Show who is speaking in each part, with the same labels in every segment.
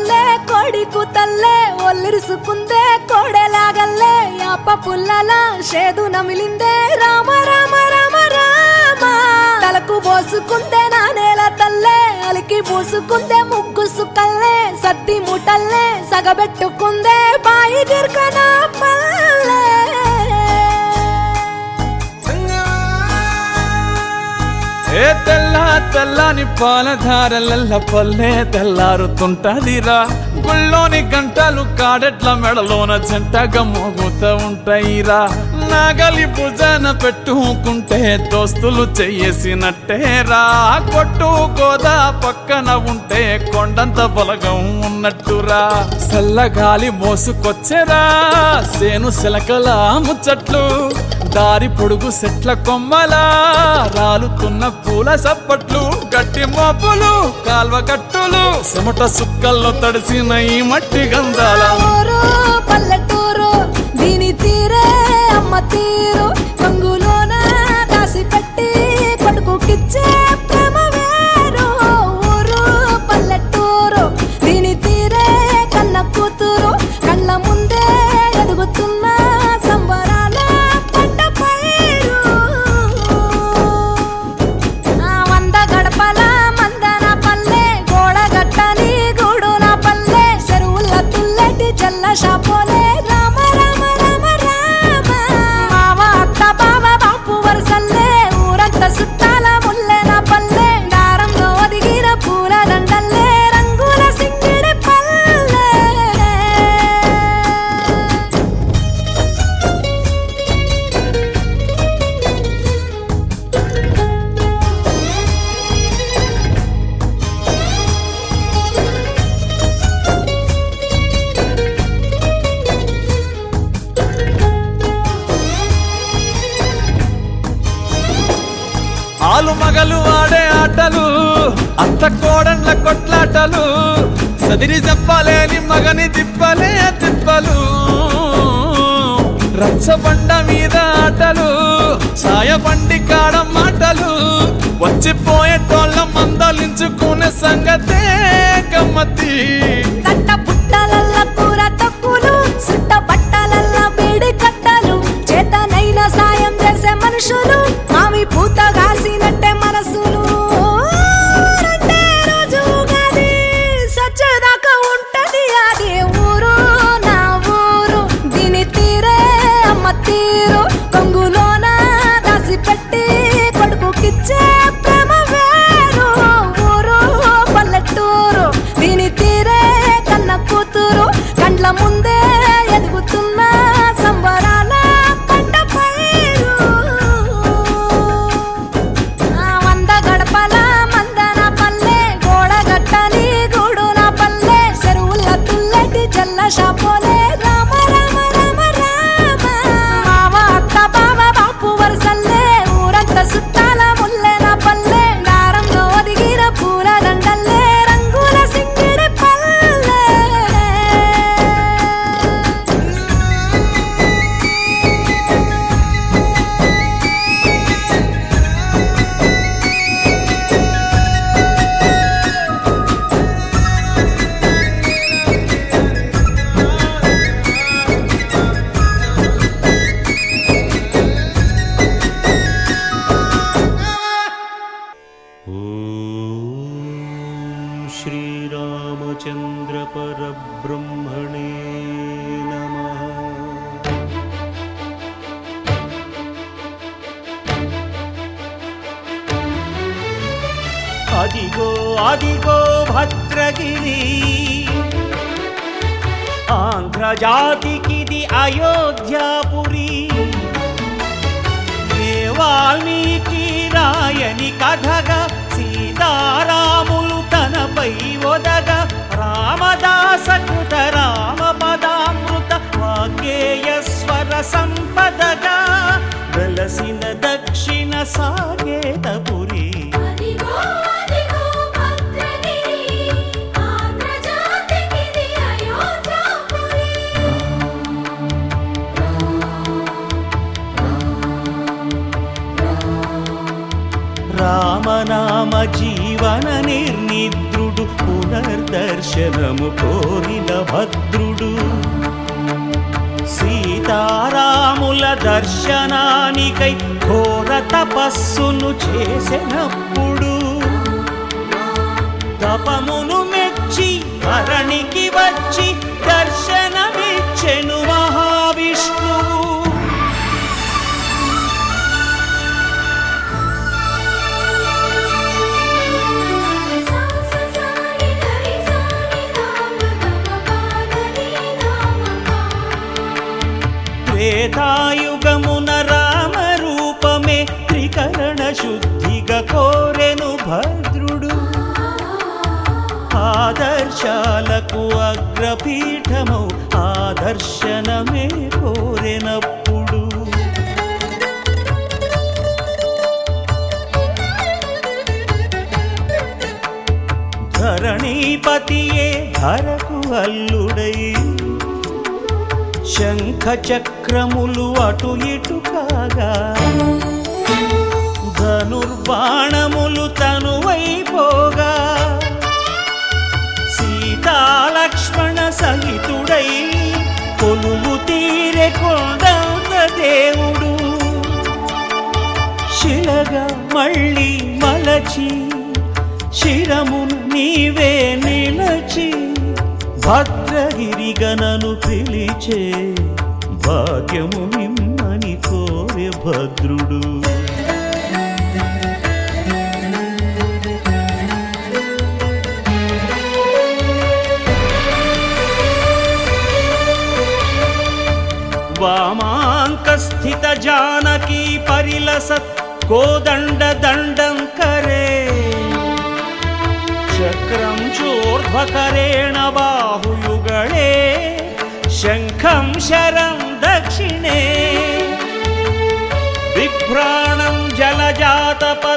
Speaker 1: తల్లే కోడి కూతల్లే ఒల్లిరుసుకుందే కోడెలాగల్లే యాప పుల్లల షేదు నమిలిందే రామ రామ రామ రామ తలకు పోసుకుందే నానేల తల్లే అలికి పూసుకుందే ముగ్గు సుక్కల్లే సద్ది ముటల్లే సగబెట్టుకుందే బాయి గిర్కన పల్లె
Speaker 2: ఏ తెల్ల తెల్లని పాలధారలల్ల పల్లె తెల్లారుతుంటదిరా గుళ్ళోని గంటలు కాడెట్ల మెడలోన జంటగా మోగుతూ ఉంటాయిరా నాగలి భుజాన పెట్టుకుంటే దోస్తులు చెయ్యేసినట్టేరా కొట్టు గోదా పక్కన ఉంటే కొండంత బలగం ఉన్నట్టురా చల్లగాలి మోసుకొచ్చెరా సేను శిలకల ముచ్చట్లు దారి పొడుగు సెట్ల కొమ్మలా రాలుతున్న పూల సప్పట్లు గట్టి మోపులు కాల్వ కట్టులు చెమట సుక్కల్లో తడిసిన ఈ మట్టి గంధాల
Speaker 1: పల్లెటూరు దీని తీరే అమ్మ తీరు కంగులోన దాసి పెట్టి కొడుకుకిచ్చే ప్రేమ వేరు ఊరు పల్లెటూరు దీని తీరే కన్న కూతురు కళ్ళ ముందే ఎదుగుతున్న సంబరాల పంట పైరు వంద గడపల మందన పల్లె గోడగట్టని గూడున పల్లె చెరువుల తుల్లటి జల్ల షాపోలే రామ రామ రామ రామ మావ అత్త బావ బాపు వరసల్లే ఊరంత సుట్టాల ముల్లెన పల్లె దారంలో ఒదిగిన పూల దండల్లే రంగుల సింగిడి పల్లె
Speaker 2: ఆలు మగలు ఆడే ఆటలు అత్త కోడన్ల కొట్లాటలు సదిరి చెప్పలేని మగని తిప్పలే తిప్పలు రచ్చబండ మీద ఆటలు సాయబండి కాడ మాటలు వచ్చిపోయేటోళ్ళ మందలించుకునే సంగతే గమ్మతి
Speaker 1: కట్ట పుట్టలల్ల కూర తక్కులు సుట్ట బట్టలల్ల వేడి కట్టలు చేతనైన సాయం చేసే మనుషులు మామి పూత కాసినట్టే మనసులు రెండే రోజు గది సచ్చేదాకా ఉంటది అది ఊరు నా ఊరు దీని తీరే అమ్మ తీరు కొంగులోన దాసి పెట్టి కొడుకుకిచ్చే ప్రేమ వేరు ఊరు పల్లెటూరు దీని తీరే కన్న కూతురు కండ్ల ముందే ఎదుగుతున్న సంబరాల పంట పైరు వంద గడపల మందన పల్లె గోడగట్టని గూడున పల్లె చెరువుల తుల్లటి జల్ల షాపోలే రామ రామ రామ రామ మావ అత్త బావ బాపు వరసల్లే ఊరంత సుట్టాల ముల్లెన పల్లె దారంలో ఒదిగిన పూల దండల్లే రంగుల సింగిడి పల్లె
Speaker 3: श्रीरामचन्द्र परब्रह्मणे नमः। అదిగో అదిగో భద్రగిరి ఆంధ్రజాతికిది అయోధ్యాపురి ఏ వాల్మీకి రాయని కథగా సీతారాములు తనపై ఒదగ రామదాస కృత రామ పదామృత వాగ్గేయస్వర సంపదగా వెలసిన దక్షిణ సాగేతపురి రామ రామనామ జీవన నిర్నిద్రుడు పునర్దర్శనము కోరిన భద్రుడు సీతారాముల దర్శనానికై ఘోర తపస్సును చేసినప్పుడు తపమును మెచ్చి ధరణికి వచ్చి దర్శనమిచ్చెను మహావిష్ణువు త్రేతాయుగమున రామ రూపమే త్రికరణ శుద్ధిగా కోరెను భద్రుడు ఆదర్శాలకు అగ్రపీఠము ఆదర్శనమే కోరెనప్పుడు ధరణీపతియే ధరకు అల్లుడై శంఖ చక్రములు అటు ఇటు కాగా ధనుర్బాణములు తనువైపోగా సీతాలక్ష్మణ సహితుడై కొలువు తీరె కొండంద దేవుడు శిలగా మళ్ళీ మలచి శిరమును నీవే నిలచి భద్రగిరిగనను పిలిచే భాగ్యము మిమ్మని కోరె భద్రుడు వామాంకస్థిత జానకీ పరిలసత్ కోదండ దండం కరే చక్రం చోర్ధ్వకరేణ బాహుయుగళే శంఖం శరం దక్షిణే బిభ్రాణం జలజాతపత్రనయనం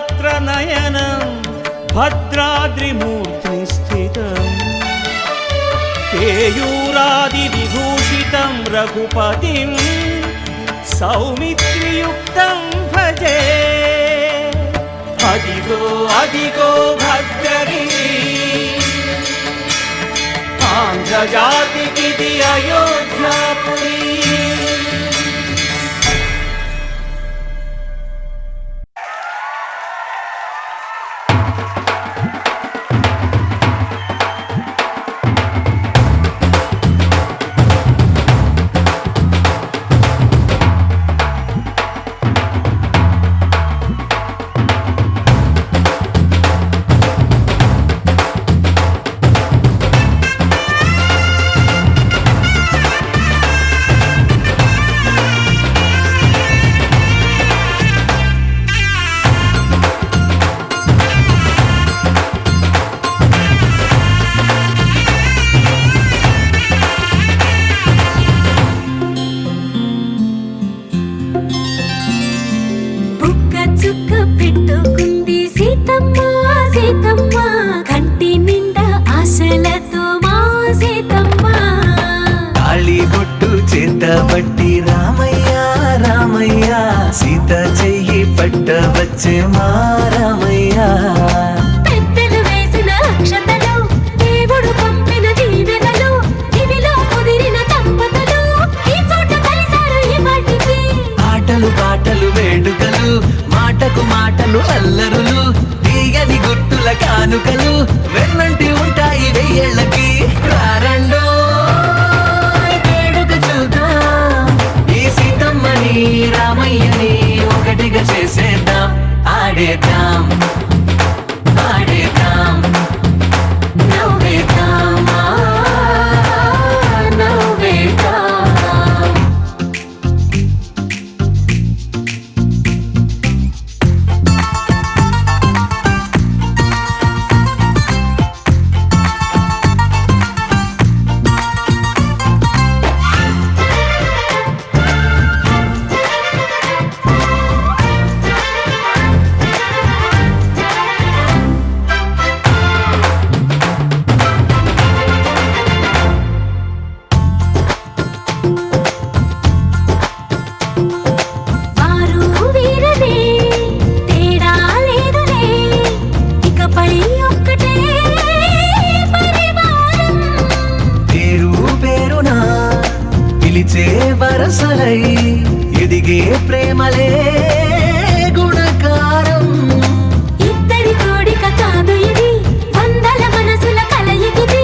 Speaker 3: భద్రాద్రిమూర్తి స్థితం కేయూరాదివిభూషితం రఘుపతిం సౌమిత్రియుక్తం భజే అదిగో అదిగో భద్రగిరి ఆంధ్రజాతికిది అయోధ్యాపురి
Speaker 4: పట్టి రామయ్య రామయ్య సీత చెయ్యి పట్ట వచ్చే మా రామయ్య
Speaker 1: పెద్దలు వేసిన అక్షతలు దేవుడు పంపిన దీవెనలు ఇవిలో కుదిరిన దంపతులు ఈ చోట కలిసారు ఈ వాటికి
Speaker 4: ఆటలు పాటలు వేడుకలు మాటకు మాటలు అల్లరులు తీయని గుర్తుల కానుకలు వెన్నంటి ఉంటాయి వెయ్యేళ్ళకి రారండో రామయ్యని ఒకటిగా చేసేద్దాం ఆడేద్దాం ఆడేద్దాం నవ్వేద్దాం నవ్వేద్దాం వరసలై ఎదిగే ప్రేమలే గుణకారం.
Speaker 1: ఇద్దరి కోడిక కాదు ఇది, వందల మనసుల కలయికిది.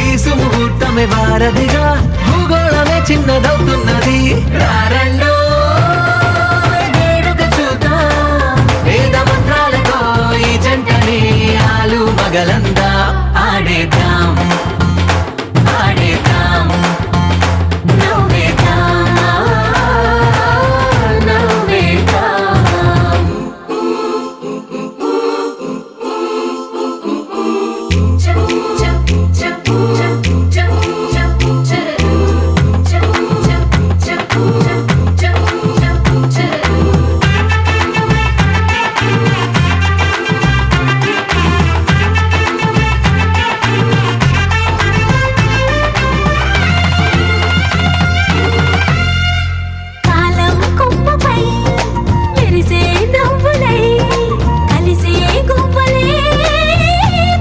Speaker 4: ఈ సుముహూర్తమే వారధిగా భూగోళమే చిన్నదవుతున్నది. రారండో వేడుక చూద్దాం, వేద మంత్రాలతో ఈ జంటని ఆలు మగలందా ఆడేద్దాం ఆడేద్దాం
Speaker 1: నవ్వేద్దాం, నవ్వేద్దాం. కాలం కొమ్మపై మెరిసే నవ్వులై కలిసే గువ్వలే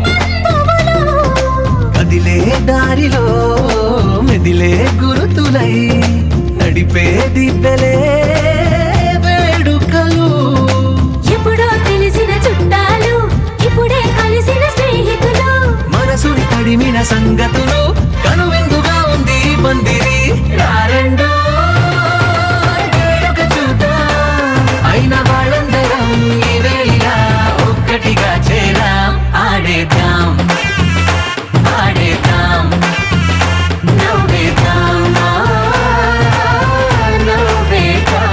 Speaker 1: బంధువులు.
Speaker 4: కదిలే దారిలో మెదిలే గురుతులై నడిపే దివ్యలే వేడుకలు.
Speaker 1: ఎప్పుడో తెలిసిన చుట్టాలు, ఇప్పుడే కలిసిన స్నేహితులు.
Speaker 4: మనసుని తడిమిన సంగతులు కనువిందుగా ఉంది ఈ పందిరి. రారండో వేడుక చూద్దాం, అయిన వాళ్ళందరం ఈ వేళ ఒక్కటిగా చేరాం. ఆడేద్దాం ఆడేద్దాం
Speaker 1: నవ్వేద్దాం, నవ్వేద్దాం.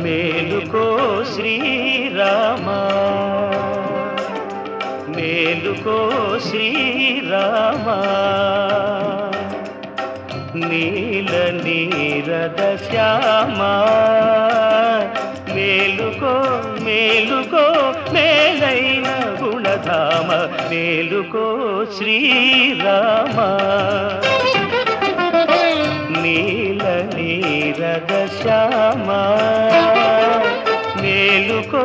Speaker 3: మేలుకో శ్రీరామా, మేలుకో శ్రీరామా, నీల నీరద శ్యామా. మేలుకో మేలుకో మేలైన గుణధామ, మేలుకో శ్రీరామా, నీల నీరద శ్యామా. మేలుకో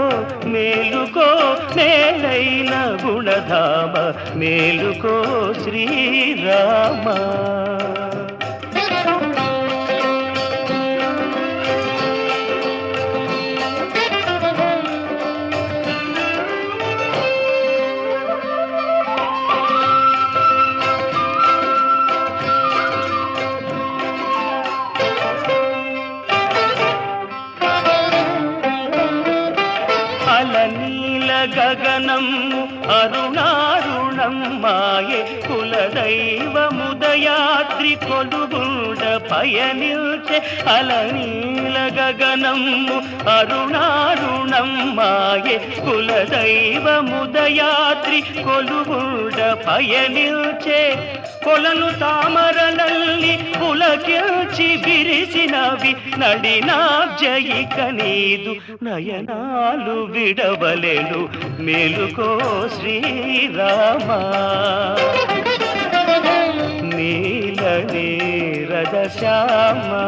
Speaker 3: మేలుకో మేలైన గుణధామ, మేలుకో శ్రీరామా. అలనీల గగనము అరుణారుణం మాయే, కులదైవముదయాద్రి కొలుగుండ పయనిల్చే. అలనీల గగనము అరుణారుణం మాయే, కులదైవముదయాద్రి కొలుగుండ పయనిల్చే. కొలను తామరలల్లి పులకిల్చి విరిసినవి నడినాబ్జయిక నీదు నయనాలు విడవలెను. మేలుకో శ్రీరామా, నీల నీరద శ్యామా.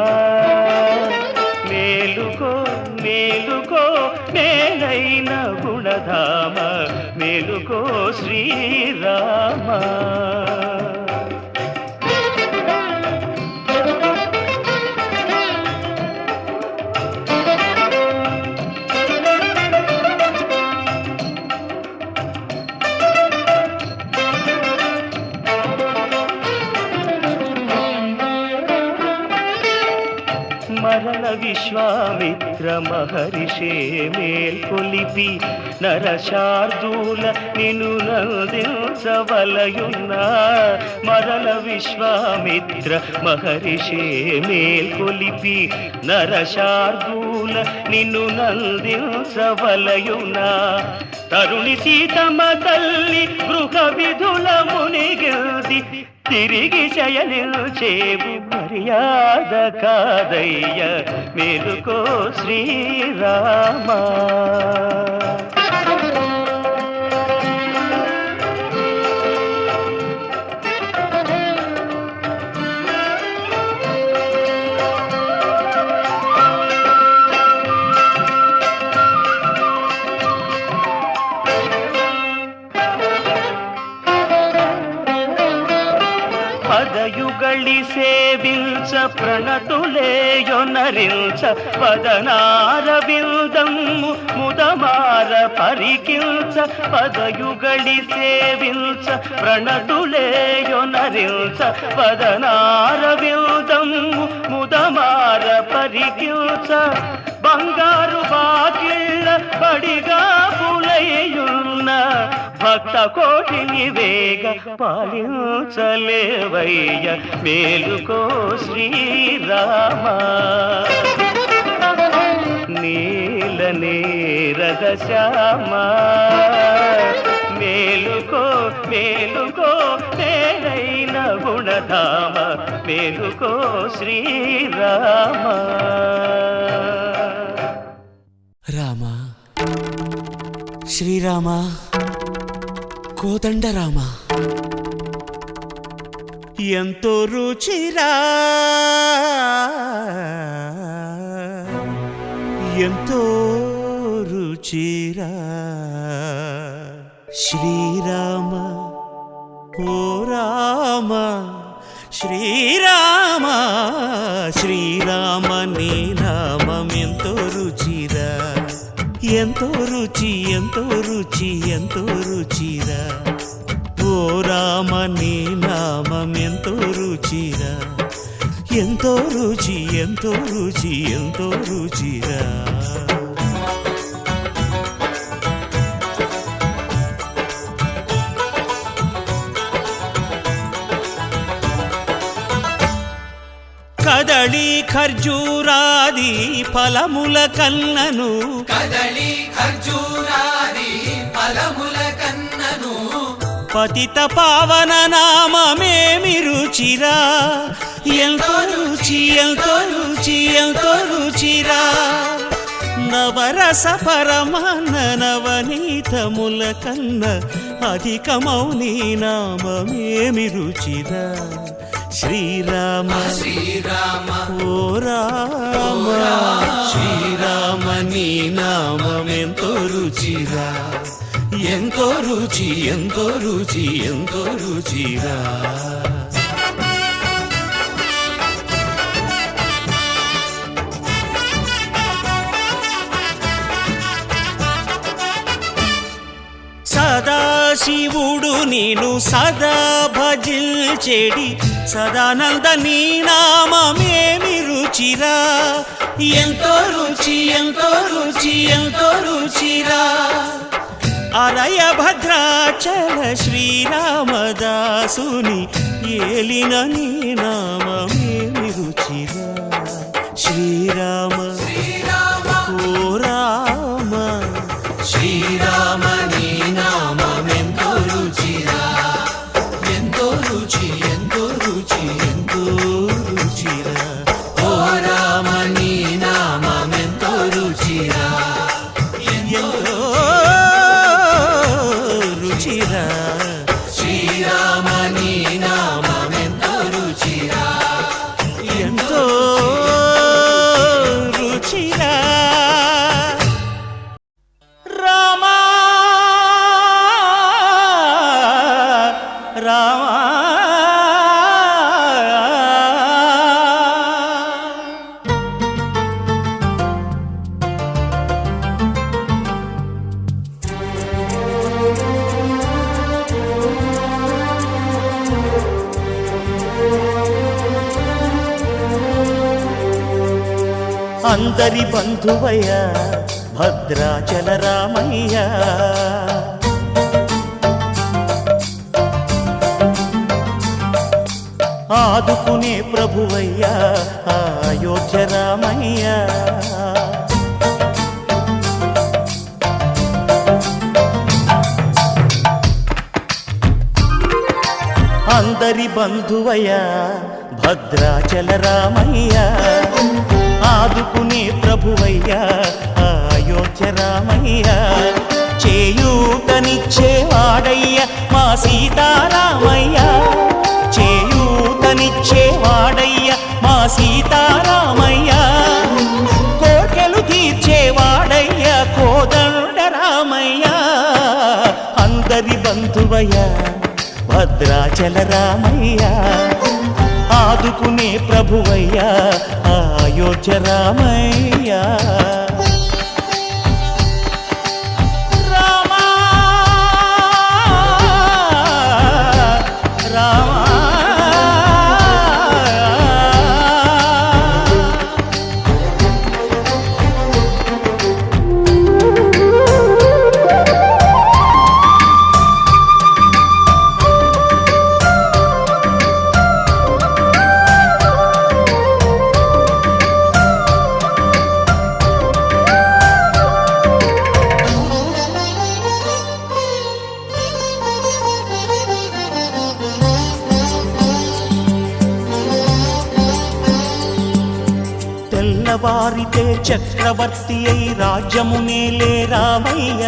Speaker 3: మేలుకో మేలుకో మేలైన గుణధామ, మేలుకో శ్రీరామా. మరల విశ్వామిత్ర మహర్షే మేల్కొలిపి నరశార్దూల నిను నందించవలయున్న. మరల విశ్వామిత్ర మహర్షే మేల్కొలిపి నరశార్దూల నిన్ను నందించవలయున్న. తరుణి సీతమ్మ తల్లి గృహ విధుల మునిగిల్ది తిరిగి శయనిల్చేవు మర్యాద కాదయ్య. మేలుకో శ్రీరామా. పదయుగళి సేవించ ప్రణతులేయొనరించ పదనార బిల్దమ్ము ముదమార పరికించ పదయుగళి సేవించ ప్రణతులేయొనరించ పదనార బిల్దమ్ము ముదమార పరికించ బంగారు బాకిళ్ళ బడిగా పులయ్యున్న భక్త కోటిని వేగ పాలించలేవయ్య మేలుకో శ్రీరామ నీల నీరద శ్యామ మేలుకో మేలుకో మేలైన గుణధామ మేలుకో శ్రీరామ
Speaker 5: రామ శ్రీరామ కోదండ రామ
Speaker 3: ఎంతో రుచిరా ఎంతో రుచిరా శ్రీరామ ఓ రామ శ్రీరామ శ్రీరామ నీ నామం ఎంతో రుచిరా ఎంతో రుచి ఎంతో రుచి ఎంతో రుచిరా ఓ రామ నీ నామం ఎంతో రుచిరా ఎంతో రుచి ఎంతో రుచి ఎంతో రుచిరా కదళి ఖర్జూరాది ఫలముల కన్నను
Speaker 4: కదలి ఖర్జూరాది ఫలముల కన్నను
Speaker 3: పతిత పావన నామమేమి రుచిరా ఎంతో రుచి ఎంతో రుచి ఎంతో రుచిరా నవరస పరమాన్న నవనీతముల కన్న అధికమౌ నీ నామమేమి రుచిరా శ్రీరామ
Speaker 4: శ్రీరామ
Speaker 3: ఓ రామ శ్రీరామ నీ నామం ఎంతో రుచిరా ఎంతో రుచి ఎంతో రుచి ఎంతో రుచిరా సదాశివుడు నేను సదా భజిల్చెడి సదానంద నీ నామమేమి రుచిరా ఎంతో రుచి ఎంతో రుచి ఎంతో రుచిరా అరయ భద్రాచల శ్రీరామదాసుని ఏలిన నీ నామమేమి రుచిరా శ్రీరామ ఓ రామ శ్రీరామ నీ నామమెంతో రుచిరా ఎంతో రుచి ఎంతో రుచి ఎంతో రుచిరా ఓ రామ నీ నామమెంతో రుచిరా ఎంతో రుచిరా శ్రీరామ నీ నామమెంతో రుచిరా ఎంతో రుచిరా రామా రామా అందరి బంధువయ్య భద్రాచల రామయ్య ఆదుకునే ప్రభువయ్య అయోధ్య రామయ్య అందరి బంధువయ్య భద్రాచల రామయ్య ఆదుకునే ప్రభువయ్య అయోధ్య రామయ్య చేయూతనిచ్చేవాడయ్య మా సీతారామయ్య చేయూతనిచ్చేవాడయ్య మా సీతారామయ్య కోర్కెలు తీర్చేవాడయ్య కోదండ రామయ్య అందరి బంధువయ్య భద్రాచల రామయ్య ఆదుకునే ప్రభువయ్యా అయోధ్య రామయ్యా. రామా రామా తెల్లవారితే చక్రవర్తి అయి రాజ్యమునేలే రామయ్య.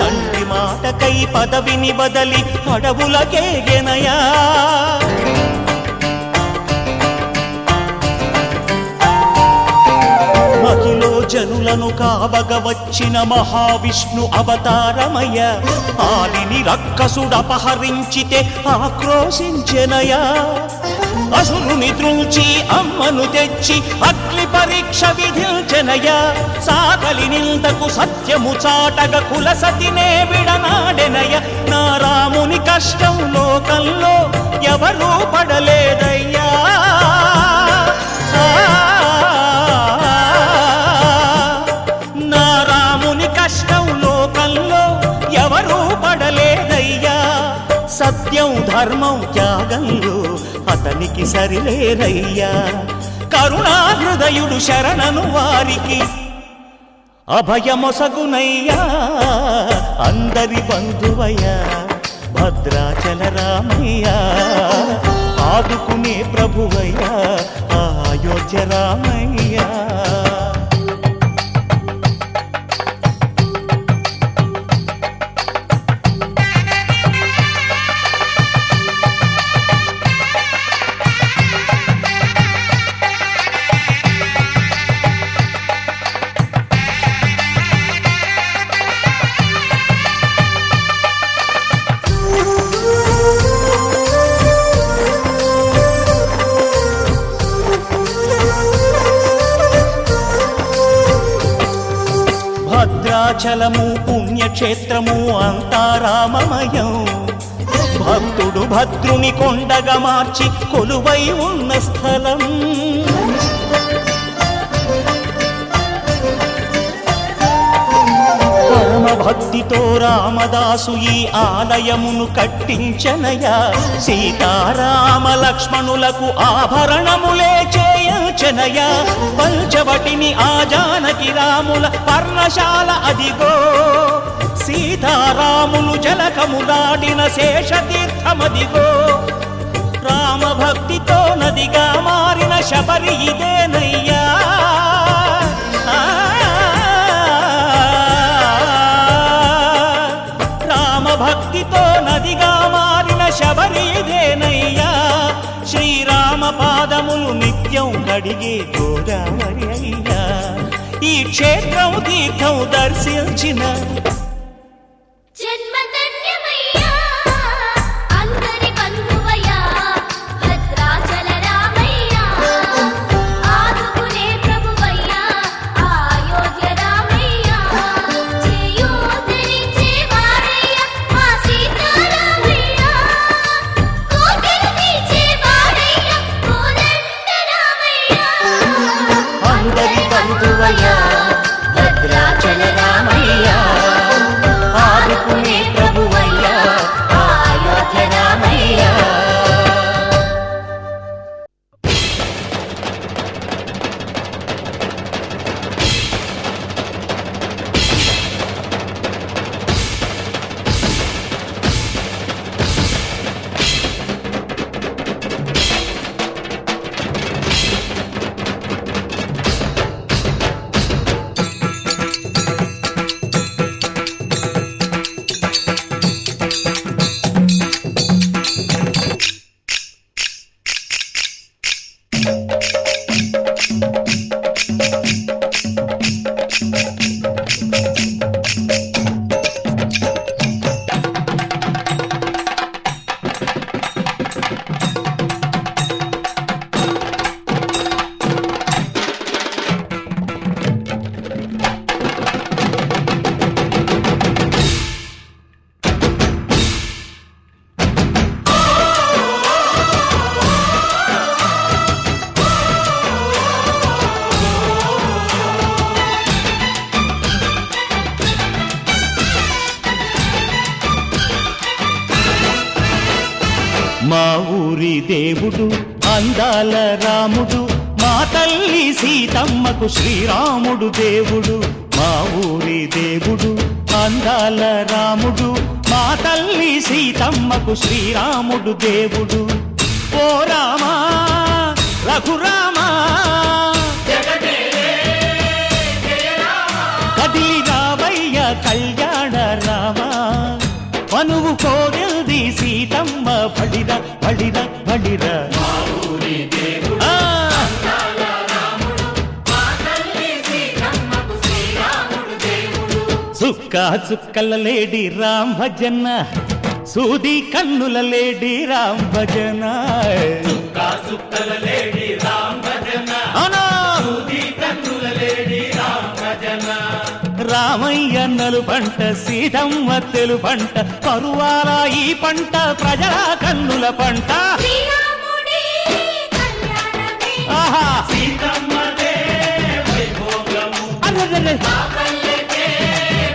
Speaker 3: తండ్రి మాటకై పదవిని బదలి అడవులకేగెనయా. మహిలో జనులను కావగ వచ్చిన మహావిష్ణు అవతారమయ్య. ఆలిని రక్కసుడపహరించితే ఆక్రోశించెనయా. అసురుని త్రుంచి అమ్మను తెచ్చి అగ్ని పరీక్ష విధించెనయా. సాగలి నిందకు సత్యము చాటగ కుల సతినే విడనాడెనయ. నా రాముని కష్టం లోకంలో ఎవరూ పడలేదయ్యా. నా రాముని కష్టం లోకంలో ఎవరూ పడలేదయ్యా. సత్యం ధర్మం త్యాగంలో అతనికి సరిలేరయ్యా. కరుణా హృదయుడు శరణను వారికి అభయమొసగునయ్యా. అందరి బంధువయ్యా భద్రాచల రామయ్యా. ఆదుకునే ప్రభువయ్యా అయోధ్య రామయ్యా. భద్రాచలము పుణ్యక్షేత్రము అంతా రామమయం. భక్తుడు భద్రుని కొండగా మార్చి కొలువై ఉన్న స్థలం. పరమ భక్తితో రామదాసు ఈ ఆలయమును కట్టించనయా. సీతారామ లక్ష్మణులకు ఆభరణములే చేయించనయా. పంచవటిని ఆ జానకి రాముల పర్ణశాల అదిగో. సీతారాములు జలకములాడిన శేషతీర్థమదిగో. రామభక్తితో నదిగా మారిన శబరి ఇదేనయ్యా. రామభక్తితో నదిగా మారిన శబరి ఇదేనయ్యా. శ్రీరామ పాదములు నిత్యం కడిగే గోదావరి అయ్యా. ఈ క్షేత్రం తీర్థం దర్శించిన
Speaker 1: జన్మధన్యమయ్యా. అందరి బంధువయ్యా భద్రాచల రామయ్యా. ఆదుకునే ప్రభువయ్యా అయోధ్య రామయ్యా. చేయూతనిచ్చే వాడయ్యా మా సీతారామయ్యా. కోటలు తీర్చే వాడయ్యా కోదండ రామయ్యా.
Speaker 3: అందరి బంధువయ్యా భద్రాచల రామయ్యా. మా ఊరి దేవుడు అందాల రాముడు మా తల్లి సీతమ్మకు శ్రీరాముడు దేవుడు మా ఊరి దేవుడు అందాల రాముడు మా తల్లి సీతమ్మకు శ్రీరాముడు దేవుడు ఓ రామా రఘురామా కదిలి రావయ్య కళ్యాణ రామా మనువు కోరెల్ది సీతమ్మ బడిర బడిర బడిర చుక్క చుక్కల లేడి రామ్ భజన సూది కన్నుల లేడి రామ్ భజన చుక్కల లేడి రామ్ భజన సూది కన్నుల లేడి రామ్ భజన రామయ్య నలు పంట సీతమ్మ తెలు పంట పరువాల ఈ పంట ప్రజల కన్నుల పంట
Speaker 1: శ్రీరాముడి కళ్యాణమే
Speaker 3: ఆహా
Speaker 4: సీతమ్మదే వైభోగము
Speaker 3: అరెరెరె.
Speaker 4: పల్లెకే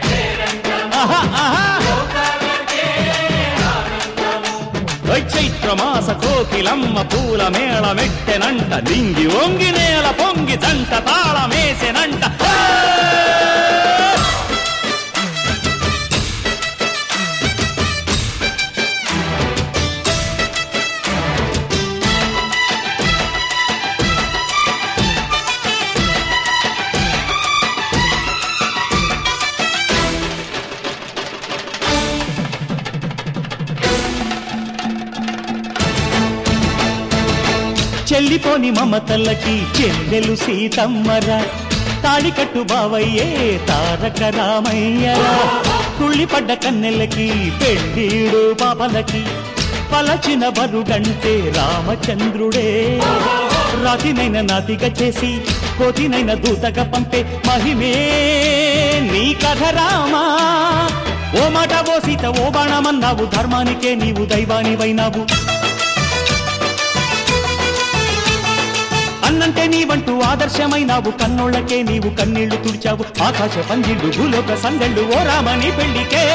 Speaker 4: పేరంటము
Speaker 3: ఆహా ఆహా
Speaker 4: లోకాలకే ఆనందము
Speaker 3: చైత్రమాస కోకిలమ్మ పూల మేళ మెట్టెనంట లింగి వంగి నేల పొంగి జంట తాళమేసెనంట చెల్లిపోని మమతల్లకి చెల్లెలు సీతమ్మరా తాళికట్టు బావయ్యే తారక రామయ్యరా తుళ్ళిపడ్డ కన్నెలకి పెళ్ళీడు పాపలకి పలచిన బరుడంటే రామచంద్రుడే రాతినైన నాతిగా చేసి కోతినైన దూతగా పంపే మహిమే నీ కథ రామా ఓ మాట ఓ సీత ఓ బాణమన్నావు ధర్మానికే నీవు దైవానివైనావు అన్నంటే నీవంటూ ఆదర్శమైనావు కన్నోళ్ళకే నీవు కన్నీళ్లు తుడిచావు ఆకాశ పందిళ్ళు భూలోక సందళ్ళు ఓ రామని పెళ్లికే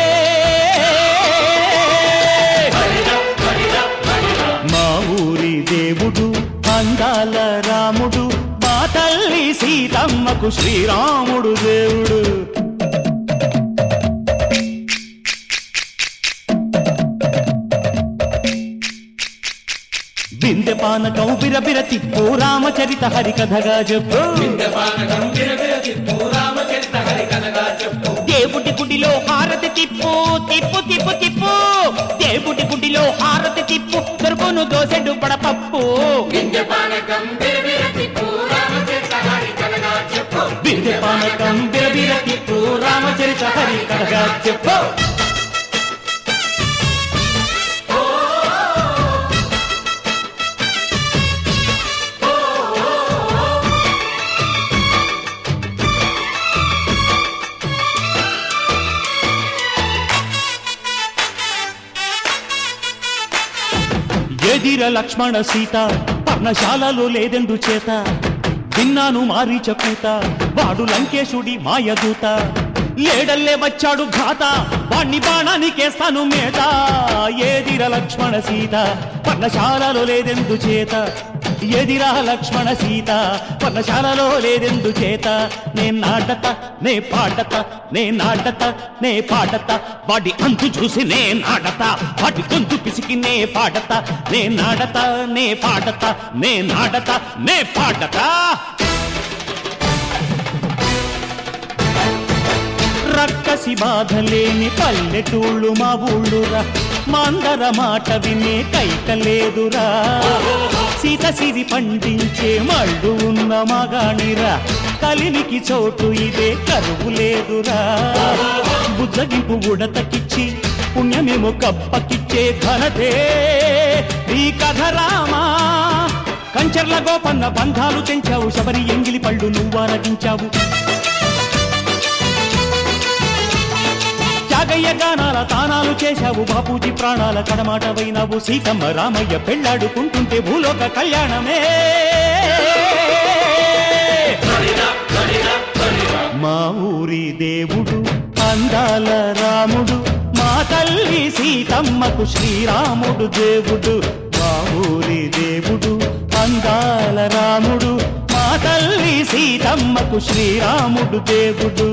Speaker 3: మా ఊరి దేవుడు అందాల రాముడు మా తల్లి సీతమ్మకు శ్రీరాముడు దేవుడు బిందె పానకం బిరబిర తిప్పు రామచరిత హరికథగా చెప్పు
Speaker 4: పానకం బిరబిర తిప్పు రామచరిత హరికథగా చెప్పు
Speaker 3: దేవుడి గుడిలో హారతి తిప్పు తిప్పు తిప్పు తిప్పు దేవుడి గుడిలో హారతి తిప్పు దొరుకును దోసెడు పడపప్పు
Speaker 4: బిందె పానకం బిరబిర తిప్పు రామచరిత హరికథగా చెప్పు
Speaker 3: బిందె పానకం బిరబిర తిప్పు రామచరిత హరికథగా చెప్పు ఎదిర లక్ష్మణ సీత పర్ణశాలలో లేదెందు చేత విన్నాను మారీచ కూత వాడు లంకేశుడి మాయదూత లేడల్లే వచ్చాడు ఘాత వాణ్ణి బాణానికేస్తాను మేత ఎదిర లక్ష్మణ సీత పర్ణశాలలో లేదెందు చేత ఎదిరా లక్ష్మణ సీత పర్ణశాలలో లేదెందు చేత నే నాటత నే పాడత నే నాటత నే పాడత వాడి అంతు చూసి నే నాడత వాడి గొంతు పిసికి నే పాడత నే నాడత నే పాడత నే నాడత నే పాడత రక్కసి బాధలేని పల్లెటూళ్ళు మా ఊళ్ళురా మాందర మాట వినే కైకలేదురా సీత సిరి పండించే మళ్ళు ఉన్న మగాణిరా కలినికి చోటు ఇదే కరువు లేదురా బుజ్జగింపు ఉడతకిచ్చి పుణ్యమేమో కప్పకిచ్చే ఘనతే ఈ కథ రామా కంచర్ల గోపన్న బంధాలు తెంచావు శబరి ఎంగిలి పళ్ళు నువ్వారగించావు త్యాగయ్య గానాల తానాలు చేశావు బాపూజీ ప్రాణాల కడమాటవైనావు సీతమ్మ రామయ్య పెళ్ళాడుకుంటుంటే భూలోక కళ్యాణమే మా ఊరి దేవుడు అందాల రాముడు మా తల్లి సీతమ్మకు శ్రీరాముడు దేవుడు ఊరి దేవుడు అందాల రాముడు మా తల్లి సీతమ్మకు శ్రీరాముడు దేవుడు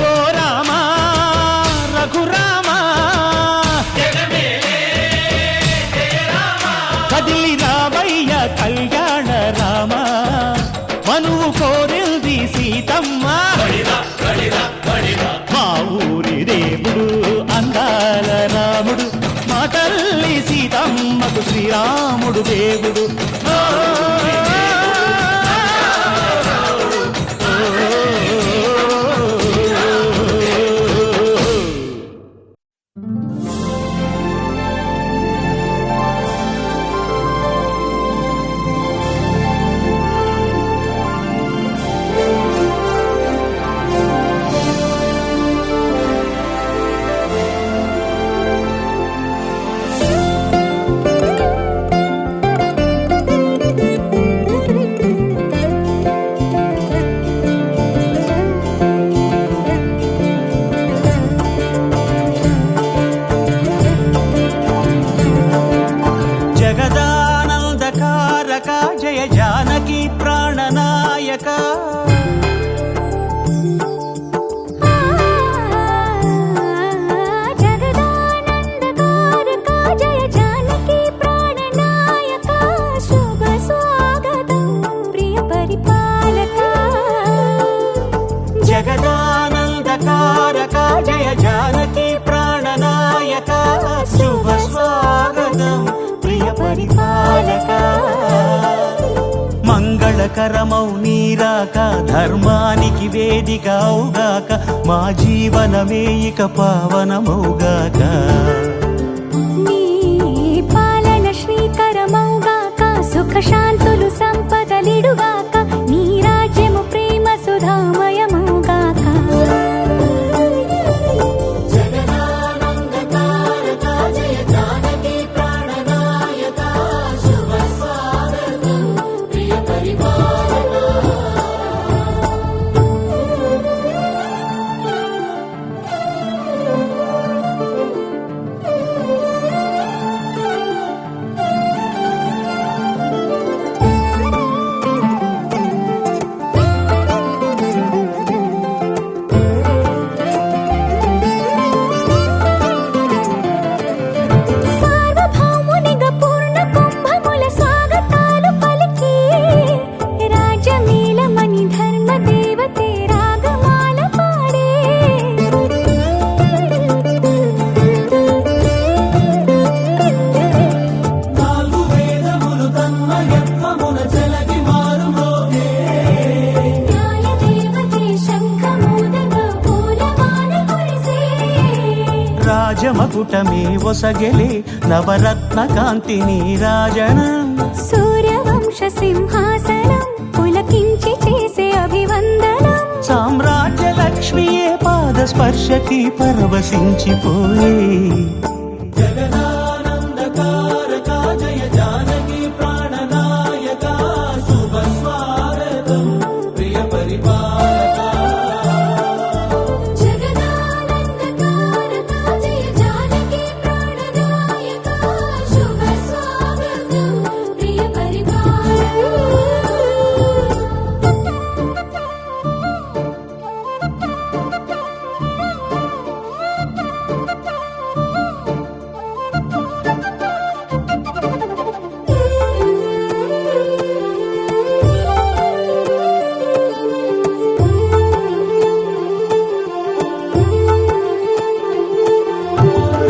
Speaker 3: ఓ రామా రఘురామా కదిలి రామయ్య కళ్యాణ రామ మనువు కోరింది సీతమ్మ మా ఊరి దేవుడు అందాల రాముడు మా తల్లి సీతమ్మకు శ్రీరాముడు దేవుడు జయ జానకి ప్రాణనాయక
Speaker 1: జగదానందకారక జయ జానకి ప్రాణనాయక శుభ స్వాగతం ప్రియ పరిపాలక
Speaker 3: జగదానందకారక జయ జానకి ప్రాణనాయక శుభ స్వాగతం ప్రియ పరిపాలక మంగళకరమౌ నీరాక ధర్మానికి వేదిక అవుగాక మా జీవనమే ఇక పావనమౌగాక
Speaker 1: నీ పాలన శ్రీకరమౌగాక సుఖ శాంతులు సంపదలిడుగాక నీ రాజ్యము ప్రేమ సుధామయమౌగాక జగదానందకారక జయ జానకి ప్రాణనాయక శుభ స్వాగతం ప్రియ పరిపాలక సార్వభౌమునిగా పూర్ణ కుంభముల స్వాగతాలు పలికి రాజమేళమణి ధర్మ దేవతే రాగమాల పాడే
Speaker 3: నాలుగు వేదములు తన్మయత్వమున చెలగి మారుమోగే
Speaker 1: న్యాయ దేవతే శంఖమూదగా పూలవాన కురిసే
Speaker 3: రాజమకుటమే ఒసగెలే నవరత్న కాంతిని రాజనం
Speaker 1: సూర్యవంశ సింహాసనం పులకించి చేసే అభివందనం
Speaker 3: సామ్రాజ్య లక్ష్మియే పాద స్పర్శకి పరవశించిపోయే జగదానందకారక జయ జానకి ప్రాణనాయక శుభ స్వాగతం ప్రియ పరిపాలక
Speaker 1: జగదానందకారక జయ జానకి ప్రాణనాయక శుభ స్వాగతం ప్రియ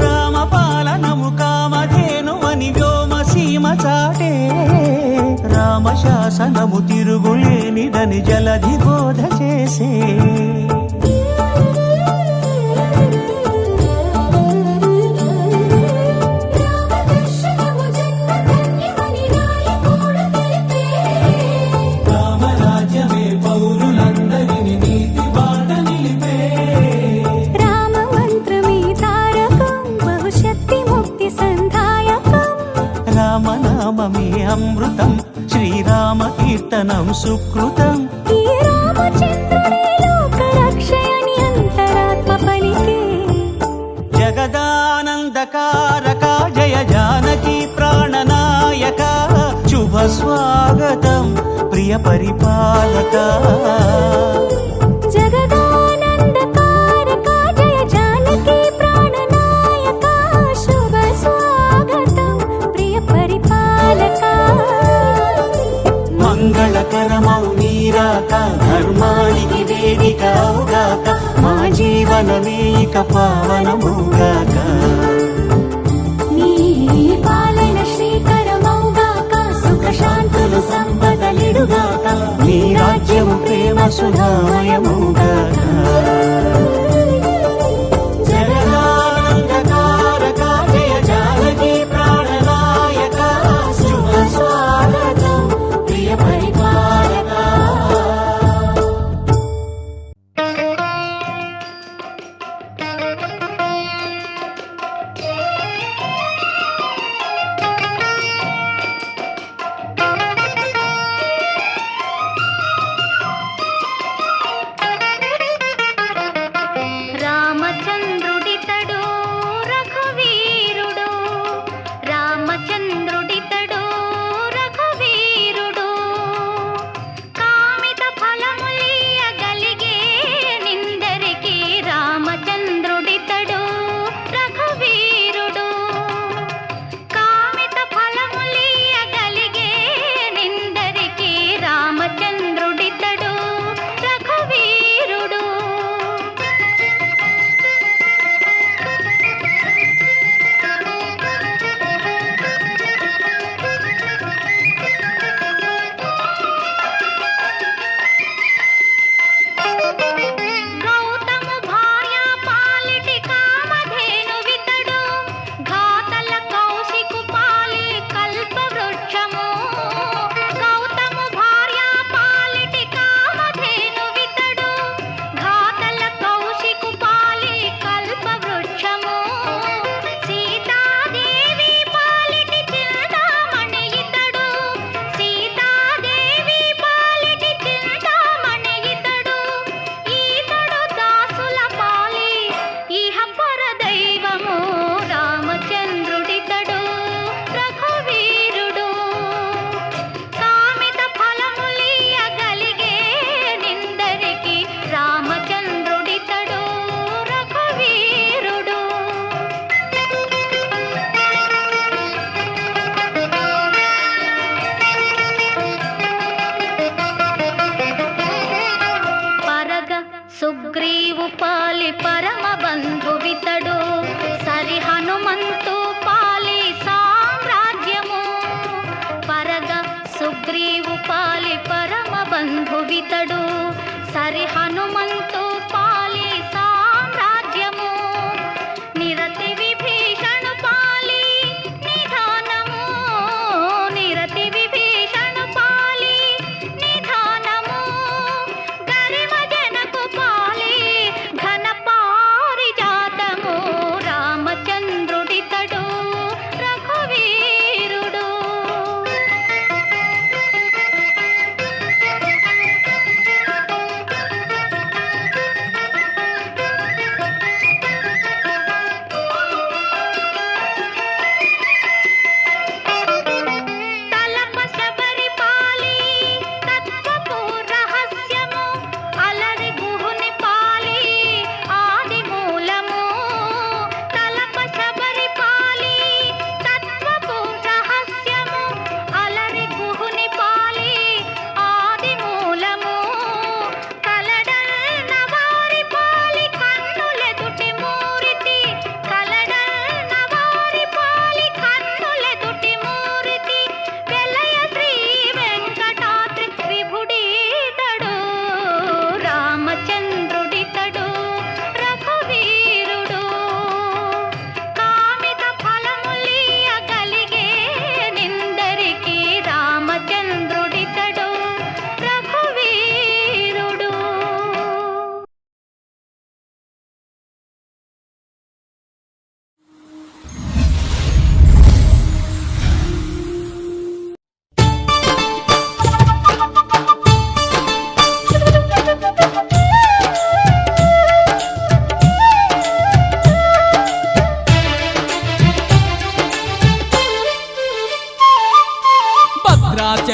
Speaker 3: రామపాలనము కామధేను అని వ్యోమ సీమ చాటే రామశాసనము తిరుగులేనిదని జలధి బోధ చేసే
Speaker 1: రామదర్శనము జన్మధన్యమని రాయకూడ తెలిపే
Speaker 3: రామరాజ్యమే పౌరులందరిని నీతి బాట నిలిపే
Speaker 1: రామ మంత్రమే తారకం బహుశక్తి ముక్తి సంధాయకం
Speaker 3: రామనామమే అమృతం శ్రీరామ కీర్తనం సుకృతం
Speaker 1: ఈ రామచంద్రుడే లోక రక్షయని అంతరాత్మ పలికే
Speaker 3: జగదానందకారక జయ జానకి ప్రాణనాయక స్వాగతం ప్రియ పరిపాలక
Speaker 1: జగదానందకారక జయ జానకి ప్రాణనాయక శుభ స్వాగతం ప్రియ పరిపాలక
Speaker 3: మంగళకరమౌ నీరాక ధర్మానికి వేదిక అవుగాక మా జీవనమే ఇక పావనమౌగాక
Speaker 1: నీ పాలన శ్రీకరమౌగాక సుఖ శాంతులు సంపదలిడుగాక
Speaker 3: నీ రాజ్యము ప్రేమ సుధామయమౌగాక జగదానందకారక జయ జానకి ప్రాణనాయక శుభ స్వాగతం ప్రియ పరిపాలక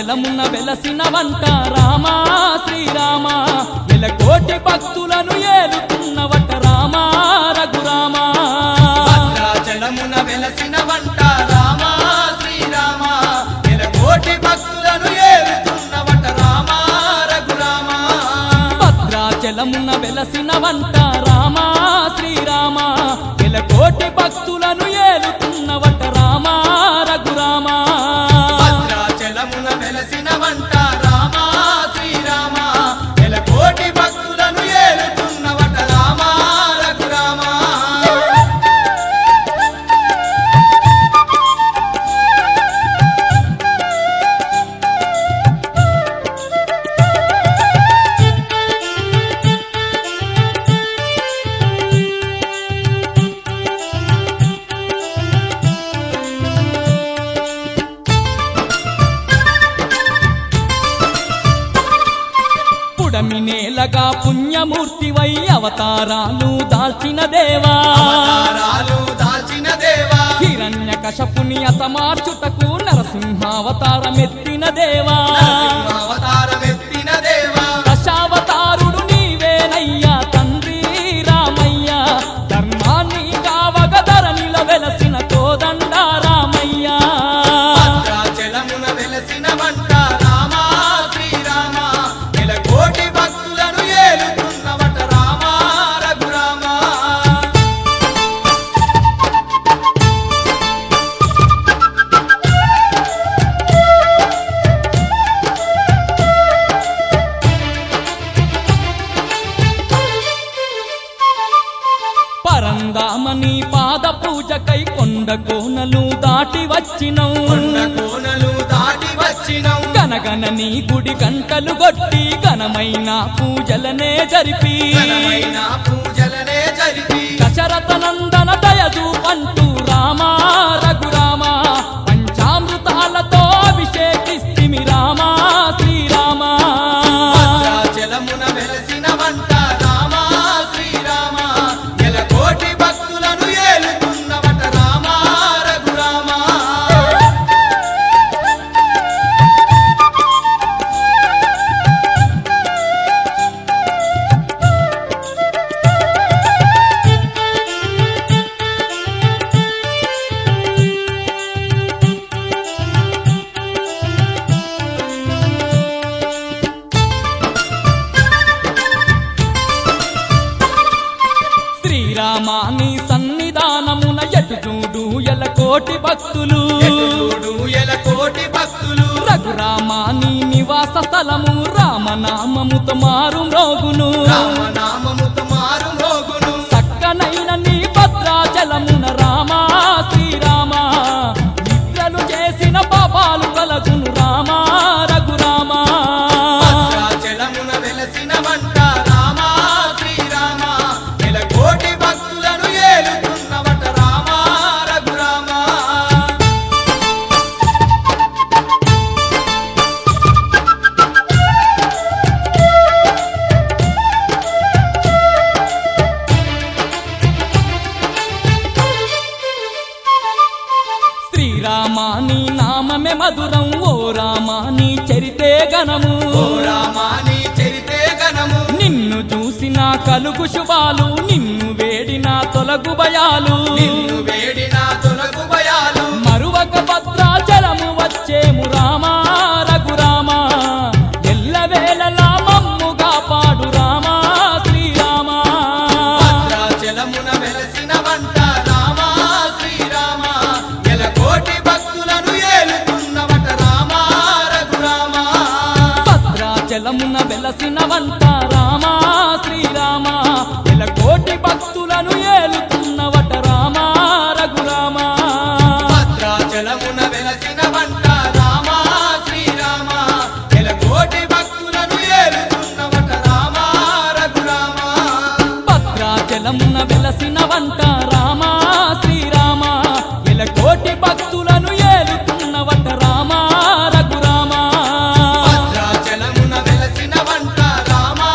Speaker 6: భద్రాచలమున వెలసిన వంట రామా శ్రీరామ వెలకోటి భక్తులను ఏలుతున్నవట రామా రఘురామా
Speaker 2: భద్రాచలమున వెలసిన వంట రామా శ్రీరామ కోటి భక్తులను ఏలుతున్నవట రామా రఘురామా
Speaker 6: భద్రాచలమున వెలసిన వంట రామా శ్రీరామ వెలకోటి భక్తులను ఏలుతున్నవట రామా రఘురామా
Speaker 2: భద్రాచలమున వెలసిన వంట రామా శ్రీరామ కోటి భక్తులను ఏలుతున్నవట రామా రఘురామా
Speaker 6: పుడమినేలగా పుణ్యమూర్తివై అవతారాలు దాల్చిన దేవా
Speaker 2: అవతారాలు దాల్చిన దేవా
Speaker 6: హిరణ్యకశపుని అతమార్చుటకు నరసింహావతారమెత్తిన దేవా
Speaker 2: అవతారమెత్తిన దేవా
Speaker 6: దశావతారుడు నీవేనయ్యా తండ్రి రామయ్య ధర్మాన్ని కావగధరనిల వెలసిన కోదండ రామయ్య
Speaker 2: భద్రాచలమున వెలసిన వంట రామా శ్రీరామ కోటి భక్తులను ఏలుతున్నవట రామా రఘురామా
Speaker 6: పరందామని పాద పూజకై కొండ కోనలు దాటి వచ్చినవు
Speaker 2: కోనలు దాటి వచ్చినం
Speaker 6: గనగన నీ గుడి గంటలు కొట్టి ఘనమైన పూజలనే జరిపి
Speaker 2: ఘనమైన పూజలనే జరిపి
Speaker 6: దశరథ నందన దయదు అంటూ రామా రఘురామ పంచామృతాలతో అభిషేకిస్తిమి రామా శ్రీరామ
Speaker 2: భద్రాచలమున వెలసిన వంట రామా శ్రీరామ కోటి భక్తులను ఏలుతున్నవట రామా రఘురామా
Speaker 6: శ్రీరామాని సన్నిధానమున ఎటు చూడు ఎలకోటి భక్తులు
Speaker 2: ఎటుడు కోటి భక్తులు
Speaker 6: రఘురామాని నివాస స్థలము రామనామముతో మారు మ్రోగును
Speaker 2: రామనామముతో మారు మోగును
Speaker 6: చక్కనైన నీ భద్రాచలమున రామా శ్రీరామ నిద్రలు చేసిన పాపాలు కలగును రామా రఘురామ
Speaker 2: భద్రాచలమున వెలసిన వంట రామా శ్రీరామ కోటి భక్తులను ఏలుతున్నవట రామా రఘురామా
Speaker 6: శ్రీరామాని నామమే మధురం ఓ రామాని చరితే గణము
Speaker 2: ఓ రామా నీ చరితే గణము
Speaker 6: నిన్ను చూసిన కలుగు శుభాలు నిన్ను వేడిన తొలగు భయాలు
Speaker 2: నిన్ను వేడిన తొలగు భయాలు
Speaker 6: మరువక భద్రాచలము వచ్చేము రామా రఘురామ ఎల్లవేళలా మమ్ముగా పాడు రామా శ్రీరామ
Speaker 2: భద్రాచలమున వెలసిన వంట రామా శ్రీరామ కోటి భక్తులను ఏలుతున్నవట రామా రఘురామా
Speaker 6: భద్రాచలమున వెలసిన వంట రామా శ్రీరామ ఎలకోటి భక్తులను ఏలుతున్నవట రామా రఘురామ
Speaker 2: భద్రాచలమున వెలసిన వంట రామా శ్రీరామ కోటి భక్తులను ఏలుతున్నవట రామా రఘురామా
Speaker 6: భద్రాచలమున వెలసిన వంట రామా శ్రీరామ ఎలకోటి భక్తులను ఏలుతున్నవట రామా రఘురామ
Speaker 2: భద్రాచలమున వెలసిన వంట రామా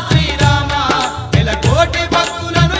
Speaker 2: శ్రీరామ కోటి భక్తులను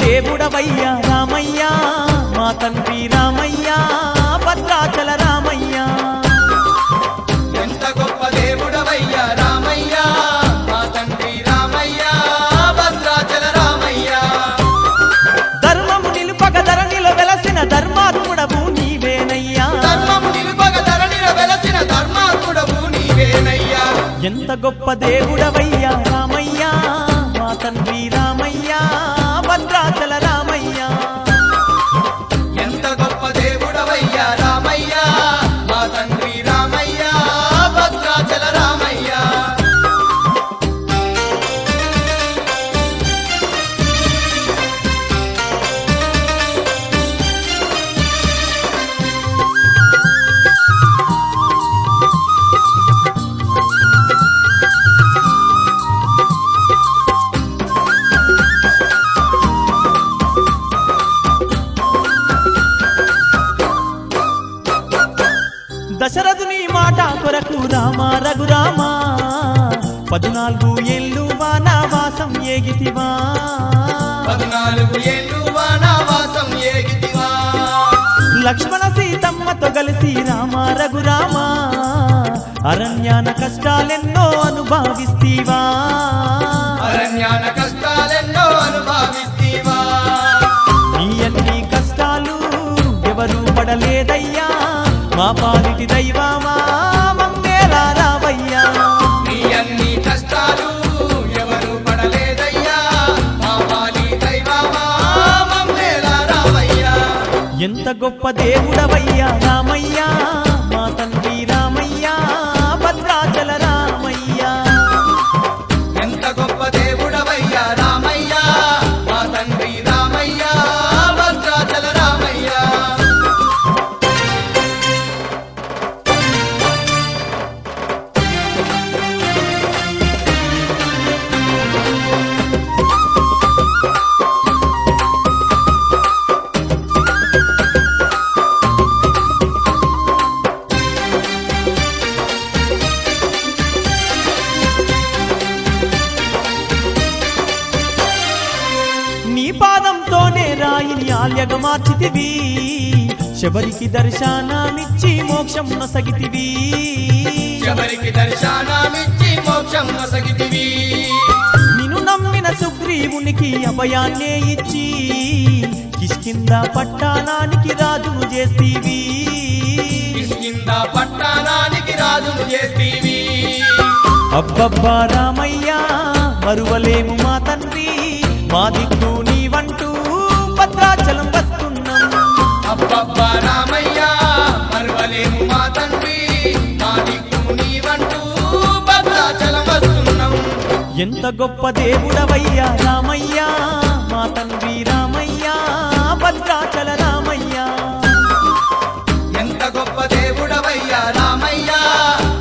Speaker 3: దేవుడవయ్యా రామయ్యా మా తండ్రి రామయ్యా భద్రాచల రామయ్యా
Speaker 2: ఎంత గొప్ప దేవుడవయ్యా రామయ్య మా తండ్రి రామయ్య భద్రాచల రామయ్య
Speaker 3: ధర్మము నిలుపక ధరణిలో వెలసిన ధర్మాత్ముడవు నీవేనయ్యా
Speaker 2: ధర్మము నిలుపగ ధరణిలో వెలసిన ధర్మాత్ముడవు నీవేనయ్యా
Speaker 3: ఎంత గొప్ప దేవుడవయ్యా రామయ్యా మా తండ్రి రామయ్యా భద్రాచల రామయ్యా
Speaker 2: ఎంత గొప్ప దేవుడవయ్యా రామయ్య మా తండ్రి రామయ్య భద్రాచల రామయ్య
Speaker 3: దశరథుని మాట కొరకు రామ రఘురామ 14 ఏళ్ళు వానవాసం ఏగితివా
Speaker 2: 14 ఏళ్ళు వనవాసం ఏగితివా
Speaker 3: లక్ష్మణ సీతమ్మతో కలిసి రామ రఘురామ అరణ్యాన కష్టాలెన్నో అనుభవిస్తీవా
Speaker 2: అరణ్యాన కష్టాలెన్నో అనుభవిస్తీవా
Speaker 3: నీ అన్ని కష్టాలు ఎవరు పడలేదయ్యా మా పాలిటి దైవమా మమ్మేలా రావయ్యా
Speaker 2: నీ అన్ని కష్టాలు ఎవరు పడలేదయ్యా మా పాలి దైవమా మమ్మేలా రావయ్యా
Speaker 3: ఎంత గొప్ప దేవుడవయ్యా రామయ్యా మా తండ్రి రామయ్యా భద్రాచల రామయ్యా
Speaker 2: ఎంత గొప్ప దేవుడవయ్యా రామయ్య మా తండ్రి రామయ్య భద్రాచల రామయ్య
Speaker 3: నీ పాదంతోనే రాయిని ఆల్యగా మార్చితివి శబరికి దర్శనమిచ్చి మోక్షం నొసగితివి
Speaker 2: ఎవరికి దర్శనమిచ్చి మోక్షం నొసగితివి
Speaker 3: నిన్ను నమ్మిన సుగ్రీవునికి అభయాన్నే ఇచ్చి కిష్కింద పట్టణానికి రాజును చేస్తీవి
Speaker 2: కిష్కింద పట్టణానికి రాజును చేస్తీవి
Speaker 3: అబ్బబ్బా రామయ్యా మరువలేము మా తండ్రి మా దిక్కు నీవంటూ భద్రాచలం వస్తున్నాం
Speaker 2: అబ్బబ్బా రామయ్య మరువలేము మా తండ్రి మా దిక్కు నీవంటూ భద్రాచలం వస్తున్నాం
Speaker 3: ఎంత గొప్ప దేవుడవయ్యా రామయ్యా మా తండ్రి రామయ్యా భద్రాచల రామయ్యా
Speaker 2: ఎంత గొప్ప దేవుడవయ్యా రామయ్య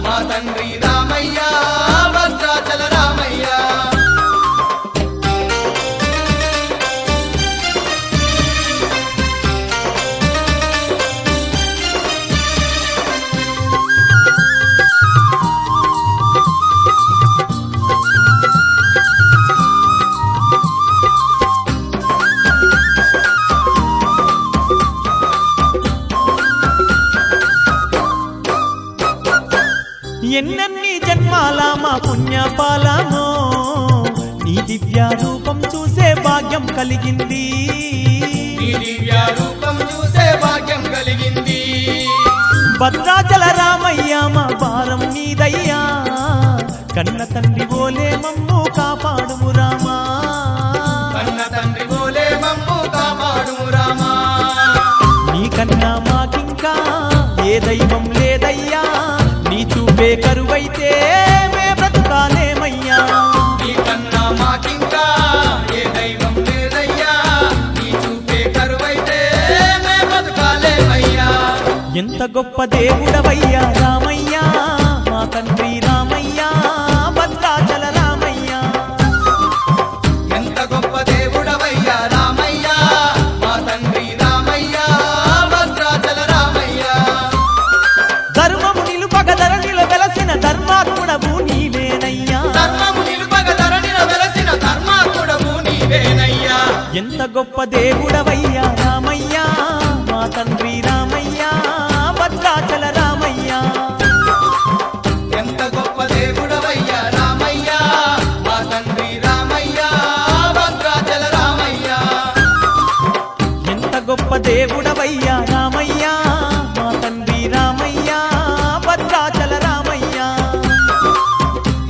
Speaker 2: మా తండ్రి రామయ్య భద్రాచల రామయ్య
Speaker 3: ఎన్నెన్ని జన్మాల మా పుణ్యపాలమో నీ దివ్య రూపం చూసే భాగ్యం కలిగింది
Speaker 2: నీ దివ్య రూపం చూసే భాగ్యం కలిగింది
Speaker 3: భద్రాచల రామయ్య మా భారం నీదయ్యా కన్న తండ్రి ఓలే మమ్ము కాపాడుము రామా
Speaker 2: కన్న తండ్రి బోలే మమ్ము కాపాడుము రామా
Speaker 3: నీకన్నా మాకింకా ఏ దైవం లేదయ్యా నీ చూపే కరువైతే మే బ్రతుకాలేమయ్యా
Speaker 2: నీకన్నా మాకింకా ఏ దైవం లేదయ్యా నీ చూపే కరువైతే మే బతుకాలేమయ్యా
Speaker 3: ఎంత గొప్ప దేవుడవయ్యా రామయ్యా మా తండ్రి రామయ్యా భద్రాచల రామయ్యా
Speaker 2: ఎంత గొప్ప దేవుడవయ్యా రామయ్య మా తండ్రి రామయ్య భద్రాచల రామయ్య
Speaker 3: ధర్మము నిలుపక ధరణిలో వెలసిన ధర్మాత్ముడవు నీవేనయ్యా
Speaker 2: ధర్మము నిలుపగ ధరణిలో వెలసిన ధర్మాత్ముడవు నీవేనయ్యా
Speaker 3: ఎంత గొప్ప దేవుడవయ్యా రామయ్య మా తండ్రి రామయ్య భద్రాచల రామయ్య
Speaker 2: ఎంత గొప్ప దేవుడవయ్యా రామయ్య మా తండ్రి రామయ్య భద్రాచల రామయ్య
Speaker 3: ఎంత గొప్ప దేవుడవయ్యా రామయ్య మా తండ్రి రామయ్య భద్రాచల రామయ్య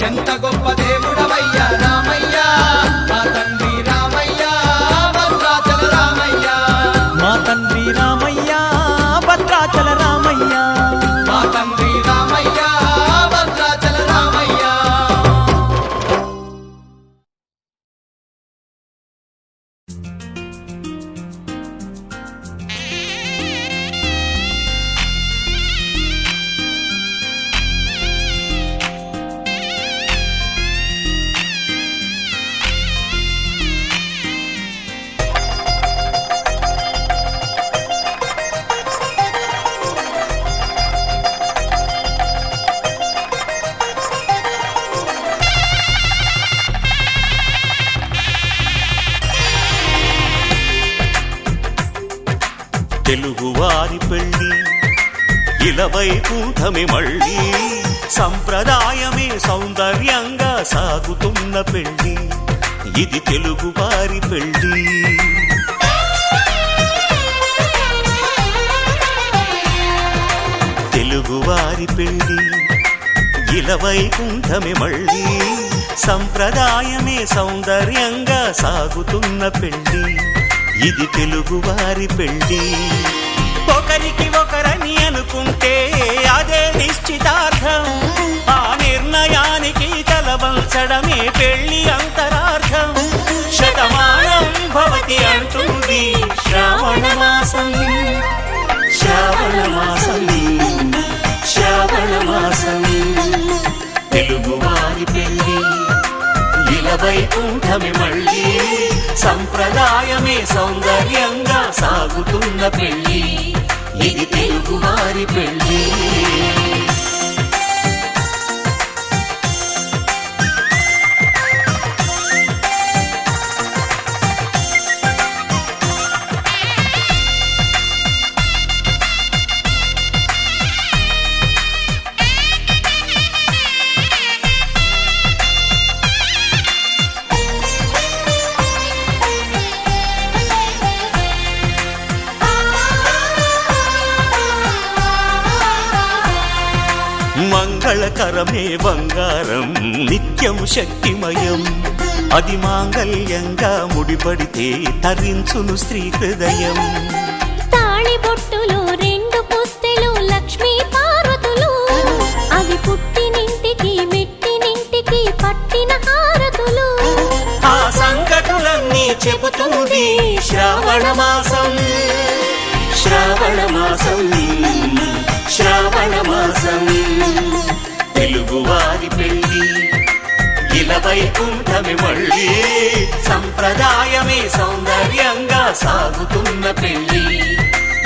Speaker 2: ఎంత గొప్ప దేవుడవయ్యా రామయ్య మా తండ్రి రామయ్య భద్రాచల రామయ్య
Speaker 3: మా తండ్రి రామయ్య భద్రాచల రామయ్య
Speaker 2: మా తండ్రి రామయ్య భద్రాచల రామయ్య
Speaker 3: తెలుగువారి పెళ్ళి ఇలవైకుంఠమి మళ్ళీ సంప్రదాయమే సౌందర్యంగా సాగుతున్న పెళ్ళి ఇది తెలుగువారి పెళ్ళి తెలుగువారి పెళ్ళి ఇలవైకుంఠమి మళ్ళీ సంప్రదాయమే సౌందర్యంగా సాగుతున్న పెళ్ళి ఇది తెలుగువారి పెళ్ళి ఒకరికి ఒకరని అనుకుంటే అదే నిశ్చితార్థం ఆ నిర్ణయానికి తలవంచడమే పెళ్ళి అంతరార్థం శతమానం భవతి అంటుంది శ్రావణ మాసం శ్రావణ మాసం శ్రావణ మాసం తెలుగువారి పెళ్ళి ఇలవైకుంఠమి మళ్ళీ సంప్రదాయమే సౌందర్యంగా సాగుతున్న పెళ్ళి ఇది తెలుగువారి పెళ్ళి మంగళకరమే బంగారం నిత్యం శక్తిమయం అది మాంగళ్యంగా ముడిపడితే తరించును స్త్రీ హృదయం
Speaker 1: తాళిబొట్టులు రెండు పుస్తెలు లక్ష్మీ పార్వతులు అవి పుట్టినింటికి మెట్టినింటికి పట్టిన హారతులు
Speaker 3: ఆ సంకటులన్నీ చెబుతుంది శ్రావణ మాసం శ్రావణ మాసం శ్రావణ మాసం తెలుగువారి పెళ్ళి ఇలవైకుంఠమి మళ్ళీ సంప్రదాయమే సౌందర్యంగా సాగుతున్న పెళ్ళి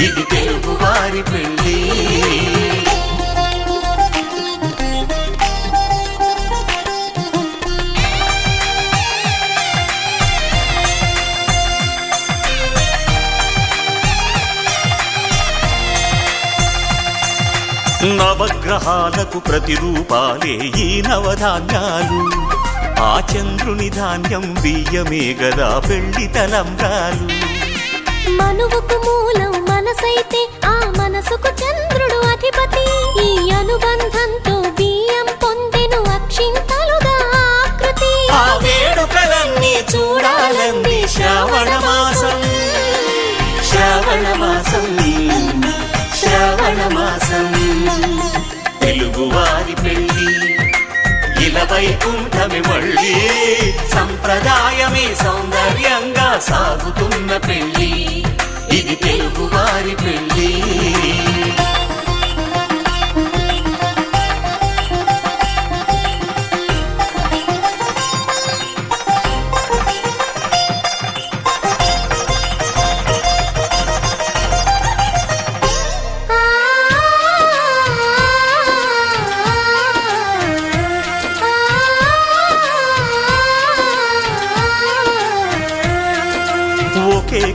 Speaker 3: ఇది తెలుగువారి పెళ్ళి నవగ్రహాలకు ప్రతిరూపాలే ఈ నవధాన్యాలు ఆ చంద్రుని ధాన్యం బియ్యమే గదా పెళ్లి తలంబ్రాలు
Speaker 1: మనువుకు మూలం మనసైతే ఆ మనసుకు చంద్రుడు అధిపతి ఈ అనుబంధంతో బియ్యం పొందెను అక్షింతలుగా ఆకృతి
Speaker 3: ఆ వేడుకలన్నీ చూడాలంది శ్రావణ మాసం శ్రావణ మాసం శ్రావణ మాసం తెలుగువారి పెళ్ళి ఇలవైకుంఠమి మళ్ళీ సంప్రదాయమే సౌందర్యంగా సాగుతున్న పెళ్ళి ఇది తెలుగువారి పెళ్ళి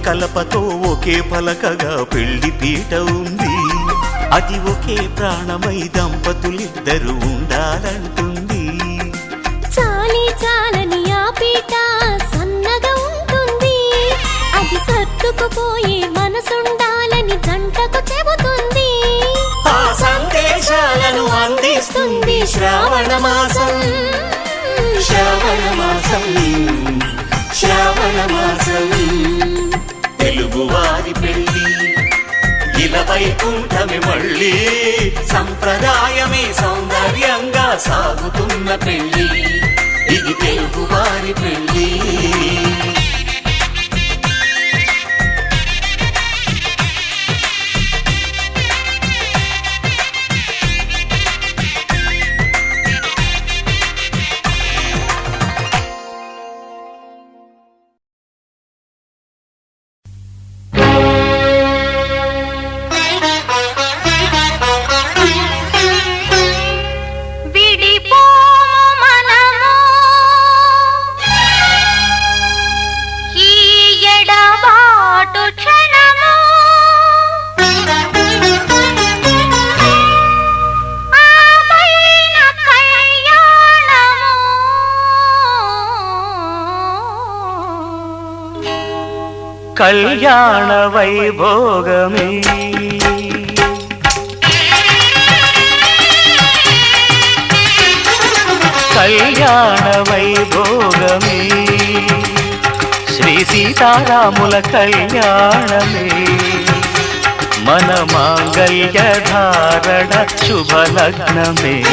Speaker 3: కలపతో ఒకే పలకగా పెళ్లి పీట ఉంది. అది ఒకే ప్రాణమై దంపతులిద్దరు ఉండాలంటుంది.
Speaker 1: చాలి చాలని ఆ పీట సన్నగా ఉంటుంది. అది సర్దుకుపోయే మనసుండాలని జంటకు చెబుతుంది.
Speaker 3: ఆ సందేశాలను అందిస్తుంది శ్రావణ మాసం. శ్రావణ మాసం, శ్రావణ మాసం. తెలుగువారి పెళ్లి ఇలా వైకుంఠమే మళ్ళీ. సంప్రదాయమే సౌందర్యంగా సాగుతున్న పెళ్లి. ఇది తెలుగువారి పెళ్లి. కళ్యాణ వైభోగమే కళ్యాణ వైభోగమే శ్రీ సీతారాముల కళ్యాణమే. మన మాంగళ్య ధారణ శుభలగ్నమే.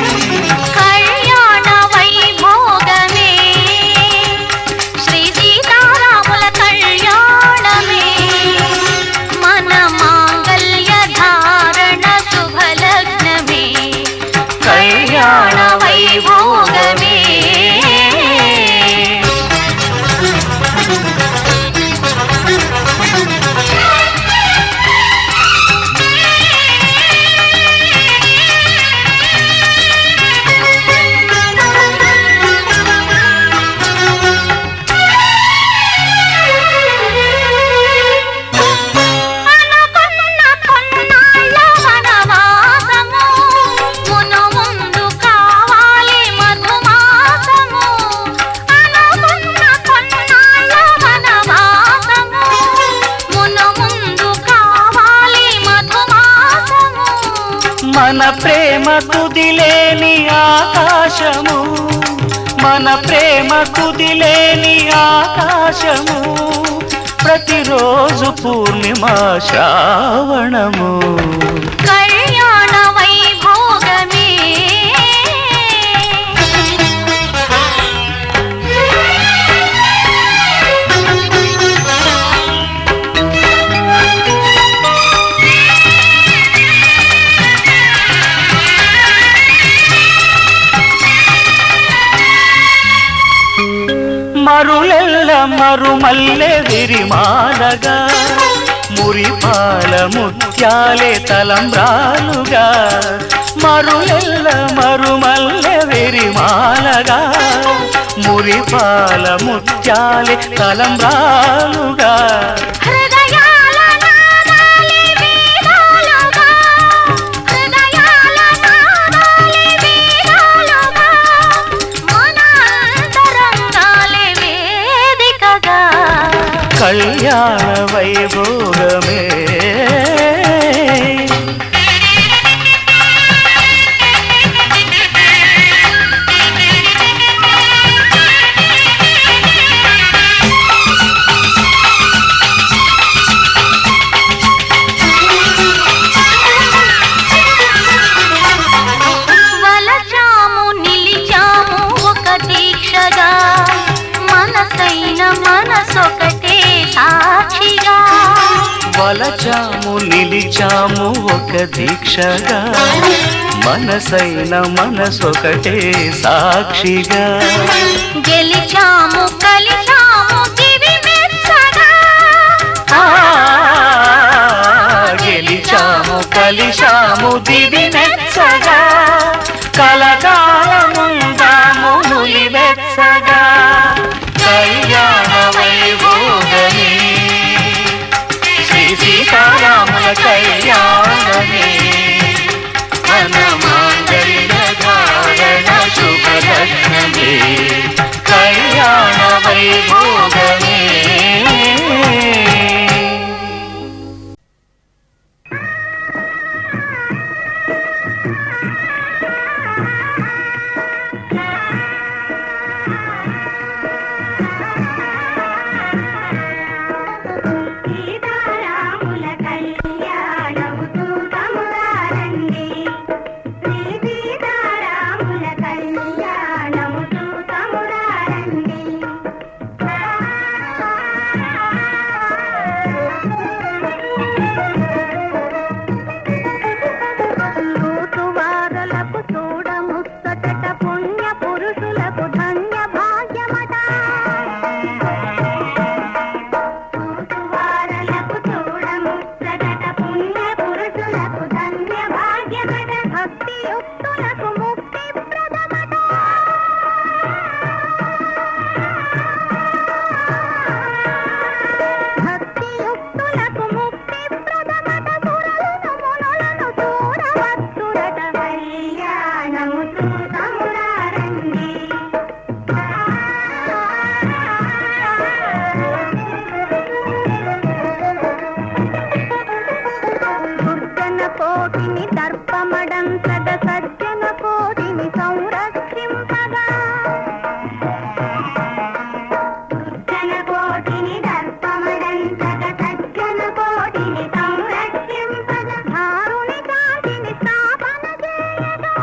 Speaker 1: కళ్యాణ వైభోగమే శ్రీ సీతారాముల కళ్యాణమే. మన మాంగళ్య ధారణ శుభలగ్నమే. కళ్యాణ వైభోగమే.
Speaker 3: మన ప్రేమ కుదిలేని ఆకాశము. మన ప్రేమ కుదిలేని ఆకాశము. ప్రతిరోజు పూర్ణిమ శ్రావణము.
Speaker 1: కళ్యాణ వైభోగమే
Speaker 3: మరులెల్ల మరుమల్లె విరిమాలగా. మురిపాల ముత్యాలే తలంబ్రాలుగా. మరులెల్ల మరుమల్లె విరిమాలగా. మురిపాల ముత్యాలే తలంబ్రాలుగా. కళ్యాణ వైభోగమే
Speaker 1: వలచాము నిలిచాము ఒక దీక్షగా. మనసైన మనసొకటే సాక్షిగా.
Speaker 3: వలచాము నిలిచాము ఒక దీక్షగా. మనసైన మనసొకటే సాక్షిగా.
Speaker 1: గెలిచాము కలిచాము దివి మెచ్చగా.
Speaker 3: గెలిచాము కలిశాము దివి మెచ్చగా. కలకాలముందాము నులి వెచ్చగా. కళ్యాణ వైభోగమే
Speaker 1: భక్తియుక్తులకు ముక్తి ప్రదమట భక్తియుక్తులకు ముక్తి ప్రదమట సురలను మునులను చూడవచ్చురట కళ్యాణము చూతమురారండి దుర్జన కోటిని దర్పమడంతగ సజ్జన కోటిని సంరక్షింపగా దుర్జన కోటిని దర్పమడంతగ సజ్జన కోటిని సంరక్షింపగా ధారుని కాంతిని స్థాపన చేయగా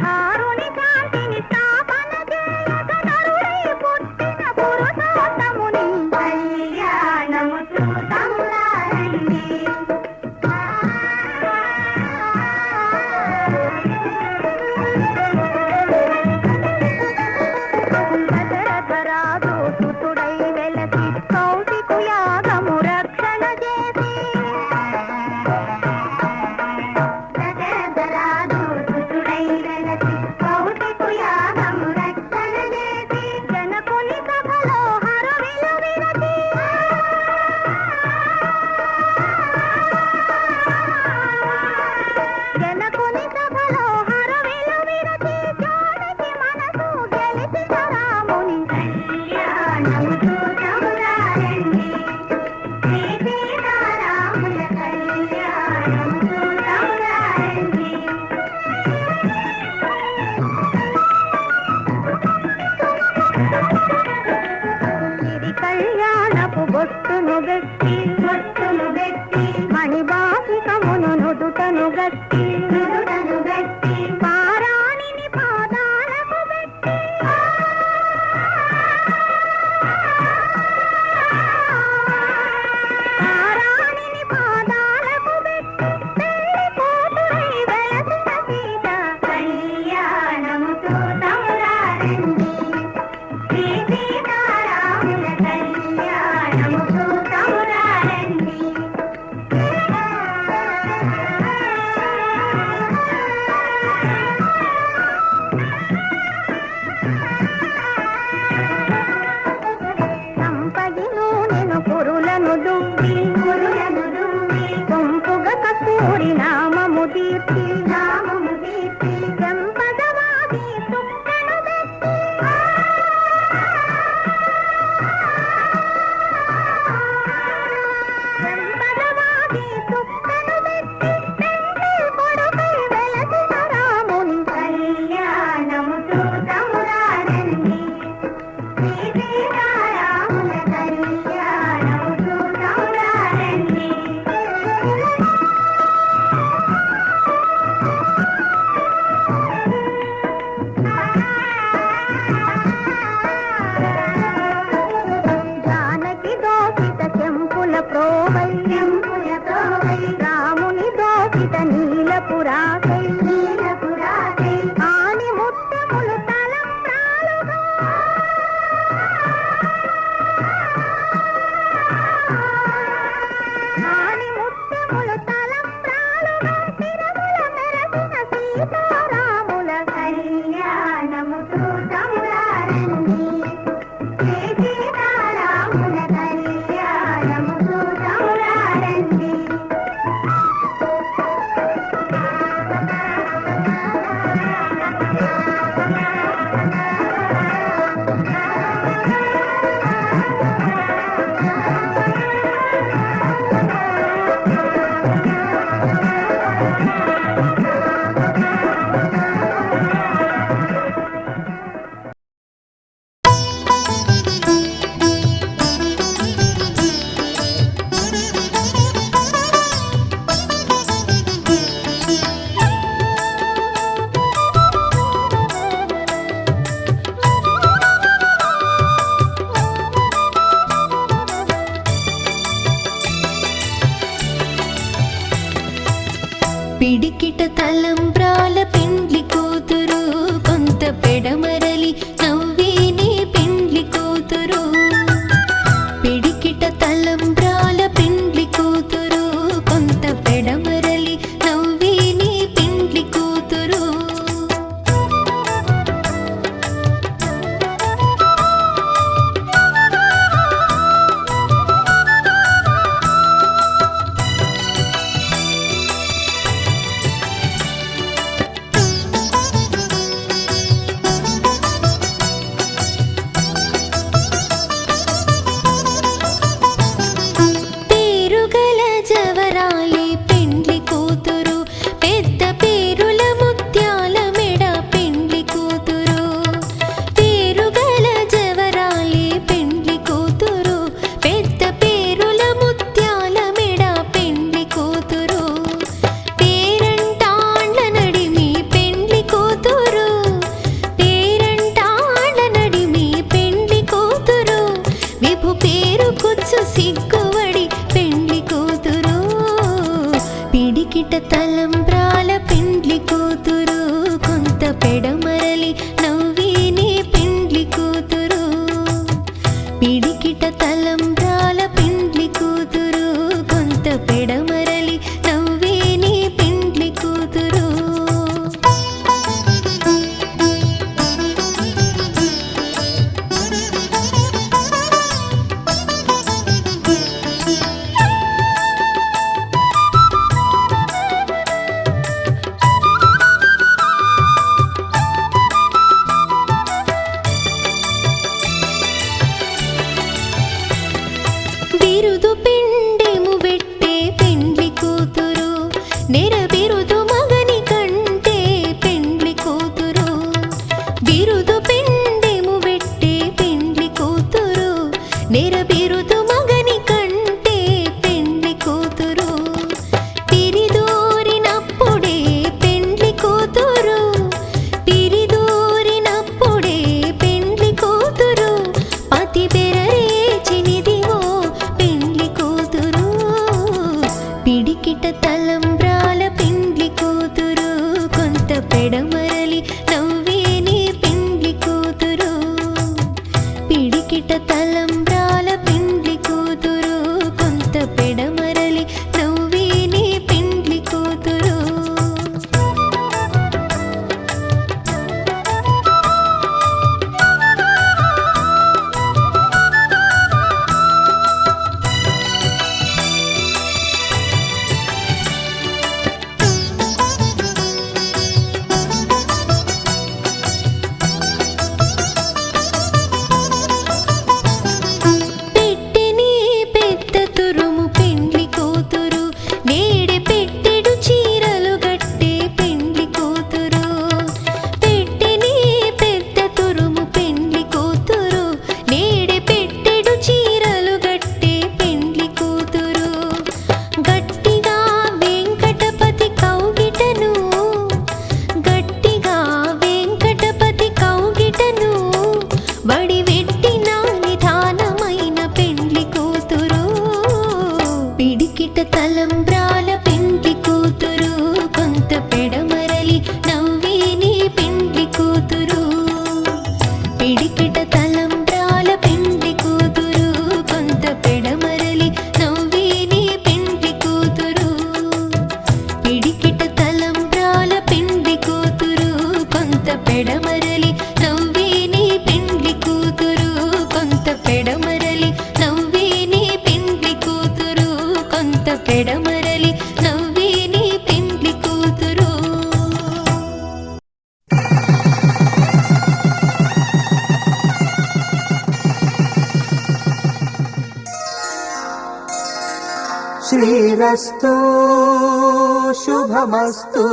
Speaker 1: ధారుని కాంతిని స్థాపన చేయగా నరుడై పుట్టిన పురుషోత్తముని కళ్యాణము చూతమురారండి దశరథరాజు సుతుడై వెలసి కౌశికు యాగము రక్షణ చేసి దశరథరాజు సుతుడై వెలసి కౌశికు యాగము రక్షణ చేసి జనకుని సభలో హరవిల విరచి జనకుని సభలో హరవిల విరచి జానకి మనసు గెలిచిన రాముని కళ్యాణము చూతమురారండి శ్రీ సీతారాముల కళ్యాణము చూతమురారండి గిరి కళ్యాణపు బొట్టును గట్టి మణిబాసికమును నుదుటను గట్టి పారాణిని పాదాలకు పెట్టి పారాణిని పాదాలకు పెట్టి పెళ్లి కూతురై వెలసిన సీత కళ్యాణము చూతమురారండి శ్రీ సీతారాముల కళ్యాణము చూతమురారండి సంపగి నూనెను కురులను దువ్వి కొంపుగ కస్తూరి నామము దీర్చి చెంపదవాది తుక్కను పెట్టి చెంపదవాది తుక్కను పెట్టి పెండ్లి కొడుకై వెలసిన రాముని కళ్యాణము చూతమురారండి శ్రీ సీతారాముల కళ్యాణము చూతమురారండి జానకి దోషిత చెంపుల ప్రోవై రాముని దోషిత నీలపురాకై ఆని ముత్యములు తలంబ్రాలుగా ఆని ముత్యములు తలంబ్రాలుగా తిరుమల మెరసిన సీతారాముల కళ్యాణము చూతమురారండి శ్రీ సీతారాముల కళ్యాణము చూతమురారండి
Speaker 7: పిడికిట తలంబ్రాల పెండ్లి కూతురు కొంత పెడమరలి నవ్వేనే పెండ్లి కూతురు పిడికిట తలంబ్రాల పిడికిట తలంబ్రాల పెండ్లి కూతురు కొంత పెడమరలి నవ్వేనే పెండ్లి కూతురు పిడికిట తలంబ్రాల పెండ్లి కూతురు కొంత పెడమరలి నవ్వేనే పెండ్లి కూతురు బిరుదు పిండెము వెట్టే పెండ్లి కూతురు నెర బిరుదు మగని కంటే పెండ్లి కూతురు బిరుదు పిండెము వెట్టే పెండ్లి కూతురు నెర బిరుదు మగని కంటే పెండ్లి కూతురు పిరిదూరినప్పుడే పెండ్లి కూతురు పిరిదూరినప్పుడే పెండ్లి కూతురు పతి బెరరేచినిదివో పెండ్లి కూతురు పిడికిట తలంబ్రాల పెండ్లి కూతురు కొంత పెడమరలి నవ్వేనే పెండ్లి కూతురు పిడికిట తలంబ్రాల పెండ్లి కూతురు కొంత పెడమరలి నవ్వేనే పెండ్లి కూతురు పెట్టెని పెద్ద తురుము పెండ్లి కూతురు నేడే పెట్టెడు చీరలు గట్టే పెండ్లి కూతురు పెట్టెని పెద్ద తురుము పెండ్లి కూతురు నేడే పెట్టెడు చీరలు గట్టే పెండ్లి కూతురు గట్టిగా వెంకటపతి కౌగిటను గట్టిగా వెంకటపతి కౌగిటను వడివెట్టిన నిధానమైన పెండ్లి కూతురు పిడికిట తలంబ్రాల పెండ్లి కూతురు కొంత పెడమరలి నవ్వేనే పెండ్లి కూతురు పిడికిట తలంబ్రాల పెండ్లి కూతురు కొంత పెడమరలి నవ్వేనే పెండ్లి కూతురు పిడికిట తలంబ్రాల పెండ్లి కూతురు కొంత పెడమరలి నవ్వేనే పెండ్లి కూతురు కొంత పెడమరలి నవ్వేనే పెండ్లి కూతురు కొంత పెడమరలి నవ్వేనే పెండ్లి కూతురు
Speaker 8: శ్రీరస్తు శుభమస్తు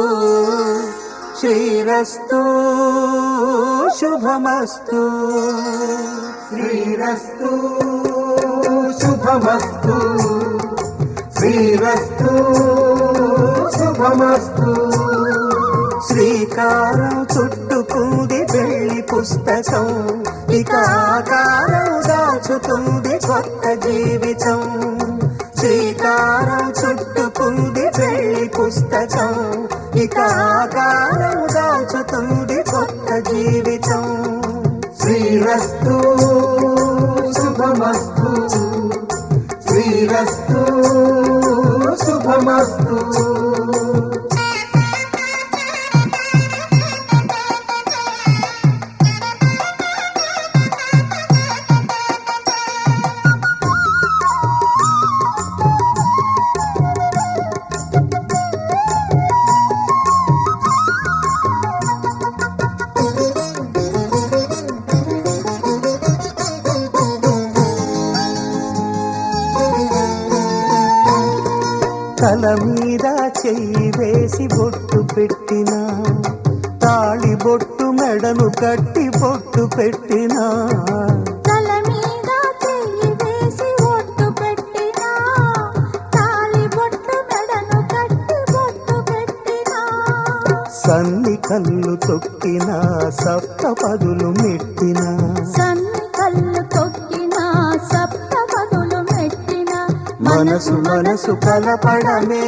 Speaker 8: శ్రీరస్తు శుభమస్తు శ్రీరస్తు శుభమస్తు శ్రీరస్తు శుభమస్తు శ్రీకారం చుట్టుకుంది పెళ్లి పుస్తకం ఇక ఆకారం దాచుతుంది కొత్త జీవితం శ్రీకారం చుట్టుకుంది పెళ్లి పుస్తకం ఇక ఆకారం దాచుతుంది కొత్త జీవితం శ్రీరస్తు శుభమస్తు శ్రీరస్తు శుభమస్తు తల మీద చెయ్యి వేసి బొట్టు పెట్టినా తాళి బొట్టు మెడను కట్టి బొట్టు పెట్టినా
Speaker 1: తల మీద చెయ్యి వేసి ఒట్టు పెట్టినా తాళి బొట్టు మెడను కట్టి బొట్టు పెట్టినా
Speaker 8: సన్ని కళ్ళు తొక్కినా సప్తపదులు మెట్టినా
Speaker 1: సన్ని కళ్ళు తొక్కినా సప్తపదులు మెట్టినా
Speaker 8: మనసు మనసు కలపడమే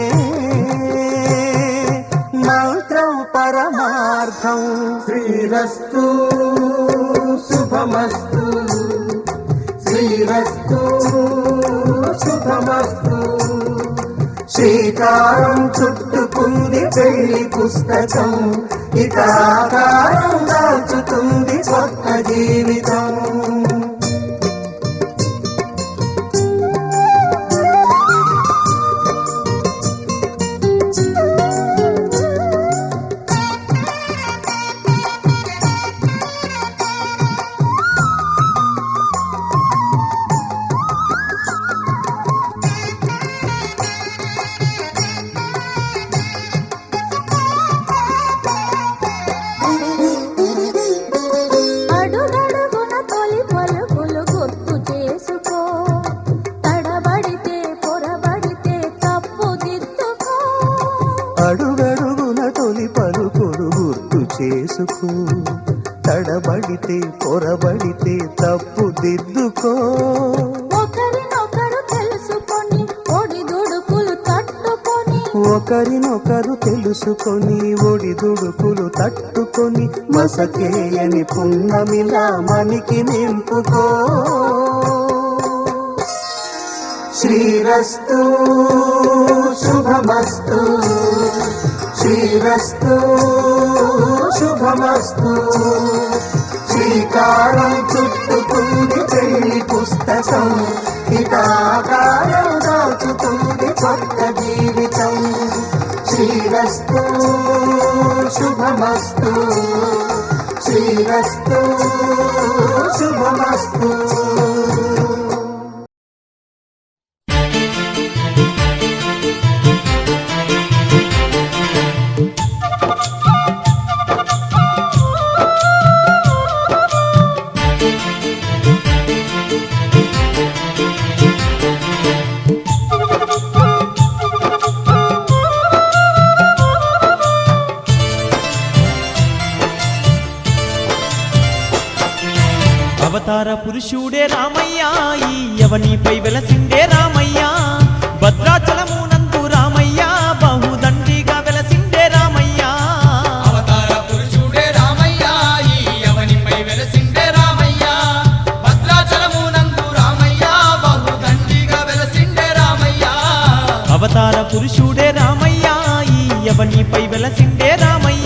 Speaker 8: మంత్రం పరమార్థం శ్రీరస్తు శుభమస్తు శ్రీరస్తు శుభమస్తు శ్రీకారం చుట్టుకుంది పెళ్లి పుస్తకం ఇక ఆకారం దాల్చుతుంది కొత్త జీవితం
Speaker 1: అడుగడుగున తొలి పలుకులు గుర్తు చేసుకో తడబడితే పొరబడితే తప్పు దిద్దుకో
Speaker 8: అడుగడుగున తొలి పలుకులు గుర్తు చేసుకో తడబడితే పొరబడితే తప్పు దిద్దుకో
Speaker 1: ఒకరినొకరు తెలుసుకొని ఒడిదుడుకులు తట్టుకొని
Speaker 8: ఒకరినొకరు తెలుసుకొని ఒడిదుడుకులు తట్టుకొని మసకేయని పున్నమిలా మనికి నింపుకో శ్రీరస్తు శుభమస్తు శ్రీరస్తు శుభమస్తు శ్రీకారం చుట్టుకుంది పెళ్లి పుస్తకం ఇక ఆకారం దాచుతుంది కొత్త జీవితం శ్రీరస్తు శుభమస్తు శ్రీరస్తు శుభమస్తు
Speaker 3: అవతార పురుషుడే రామయ్య ఈ యవనిపై వెలసిండే రామయ్య భద్రాచలమునందు రామయ్య బహుదండిగా వెలసిండే రామయ్య
Speaker 2: అవతార పురుషుడే రామయ్య ఈ యవనిపై వెలసిండే రామయ్య భద్రాచలమునందు రామయ్య బహుదండిగా వెలసిండే రామయ్య
Speaker 3: అవతార పురుషుడే రామయ్య ఈ యవనిపై వెలసిండే రామయ్య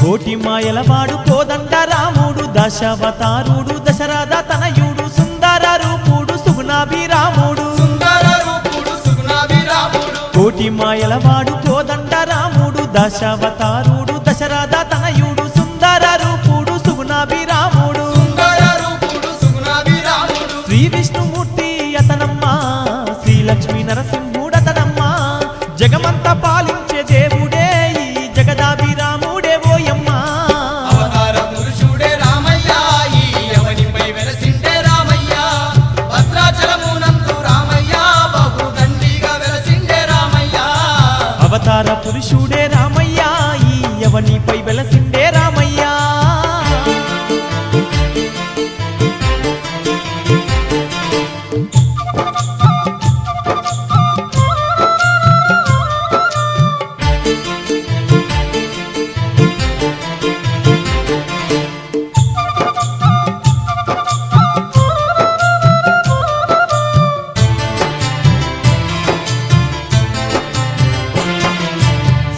Speaker 3: కోటి మాయలవాడు కోదండ రాముడు దశావతారుడు దశరథ తనయుడు సుందర రూపుడు సుగుణాభిరాముడు
Speaker 2: సుందర రూపుడు సుగుణాభిరాముడు
Speaker 3: కోటి మాయలవాడు కోదండ రాముడు దశావతారుడు దశరథ తనయుడు సుందర రూపుడు సుగుణాభిరాముడు
Speaker 2: సుందర రూపుడు సుగుణాభిరాముడు
Speaker 3: శ్రీ విష్ణుమూర్తి అతనమ్మ శ్రీలక్ష్మీ నరసింహుడతనమ్మ జగమంతా పాలించే దేవుడే ఈ జగదాభిరాముడే ఓయమ్మ
Speaker 2: అవతార పురుషుడే రామయ్య ఈ యవనిపై వెలసిండే రామయ్య భద్రాచలమునందు రామయ్య బహుదండిగా వెలసిండే రామయ్య
Speaker 3: అవతార పురుషుడే రామయ్య ఈ యవనిపై వెలసిండే రామయ్య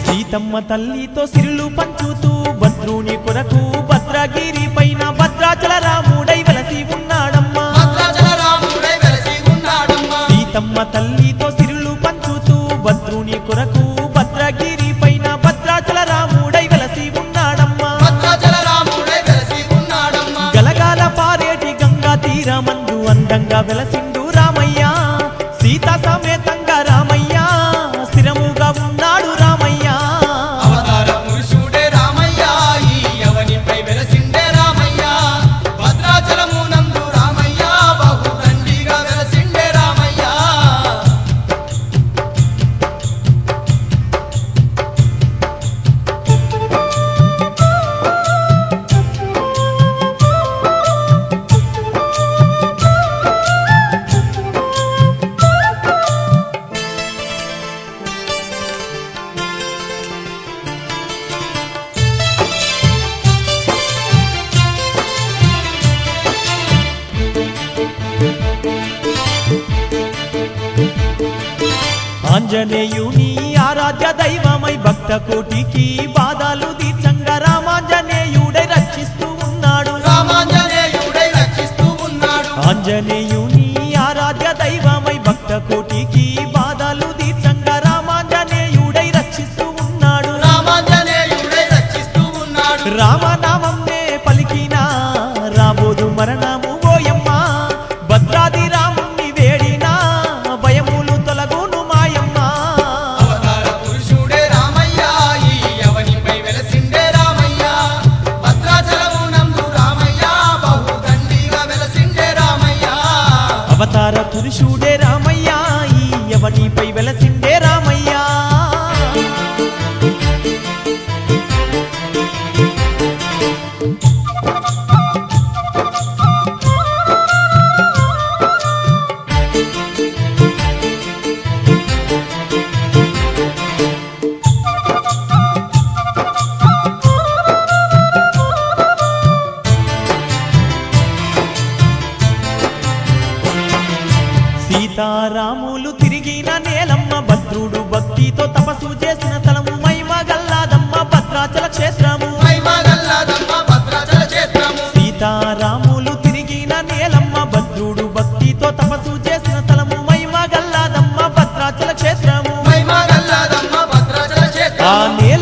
Speaker 3: సీతమ్మ తల్లితో సిరులు పంచుతూ భద్రుని కొరకు భద్రగిరి పైన భద్రాచల రాముడై వెలసి ఉన్నాడమ్మా
Speaker 2: భద్రాచల రాముడై వెలసి ఉన్నాడమ్మా
Speaker 3: సీతమ్మ తల్లితో సిరులు పంచుతూ భద్రుని కొరకు భద్రగిరి పైన భద్రాచల రాముడై వెలసి ఉన్నాడమ్మా
Speaker 2: భద్రాచల రాముడై వెలసి ఉన్నాడమ్మా
Speaker 3: గలగాల పారేటి గంగా తీరమందు అందంగా వెలసిండు రామయ్య సీతా సమేతంగా రామయ్య స్థిరముగా ఉన్నాడు రామయ్య
Speaker 2: అవతార పురుషుడే రామయ్య ఈ యవనిపై వెలసిండే రామయ్య
Speaker 3: ఆంజనేయుని ఆరాధ్య దైవమై భక్త కోటికి బాధలు తీర్చంగా రామాంజనేయుడై రక్షిస్తూ ఉన్నాడు.
Speaker 2: రామాంజనేయుడై రక్షిస్తూ ఉన్నాడు.
Speaker 3: ఆంజనేయుని ఆరాధ్య దైవమై భక్త కోటికి బాధలు తీర్చంగా రామాంజనేయుడై రక్షిస్తూ ఉన్నాడు.
Speaker 2: రామాంజనేయుడై రక్షిస్తూ ఉన్నాడు.
Speaker 3: రామనామంనే పలికిన రాబోదు మరణము ఓయమ్మ భద్రాది రాముని వేడినా భయములు తొలగును మాయమ్మ.
Speaker 2: అవతార పురుషుడే రామయ్య ఈ అవనిపై వెలసిండే రామయ్య భద్రాచలము నందు రామయ్య బహుదండిగా వెలసిండే రామయ్య.
Speaker 3: అవతార పురుషుడే రామయ్య ఈ యవనిపై వెలసిండే రామయ్య. సీతారాములు తిరిగిన నేలమ్మ భద్రుడు భక్తితో తపస్సు చేసిన స్థలము మహిమ గల్లాదమ్మ భద్రాచల క్షేత్రము.
Speaker 2: మహిమగల్లాదమ్మ భద్రాచల క్షేత్రము.
Speaker 3: సీతారాములు తిరిగిన నేలమ్మ భద్రుడు భక్తితో తపస్సు చేసిన స్థలము మహిమ గల్లాదమ్మ భద్రాచల క్షేత్రము.
Speaker 2: మహిమగల్లాదమ్మ భద్రాచల
Speaker 3: ఆ
Speaker 2: క్షేత్రము.
Speaker 3: నేల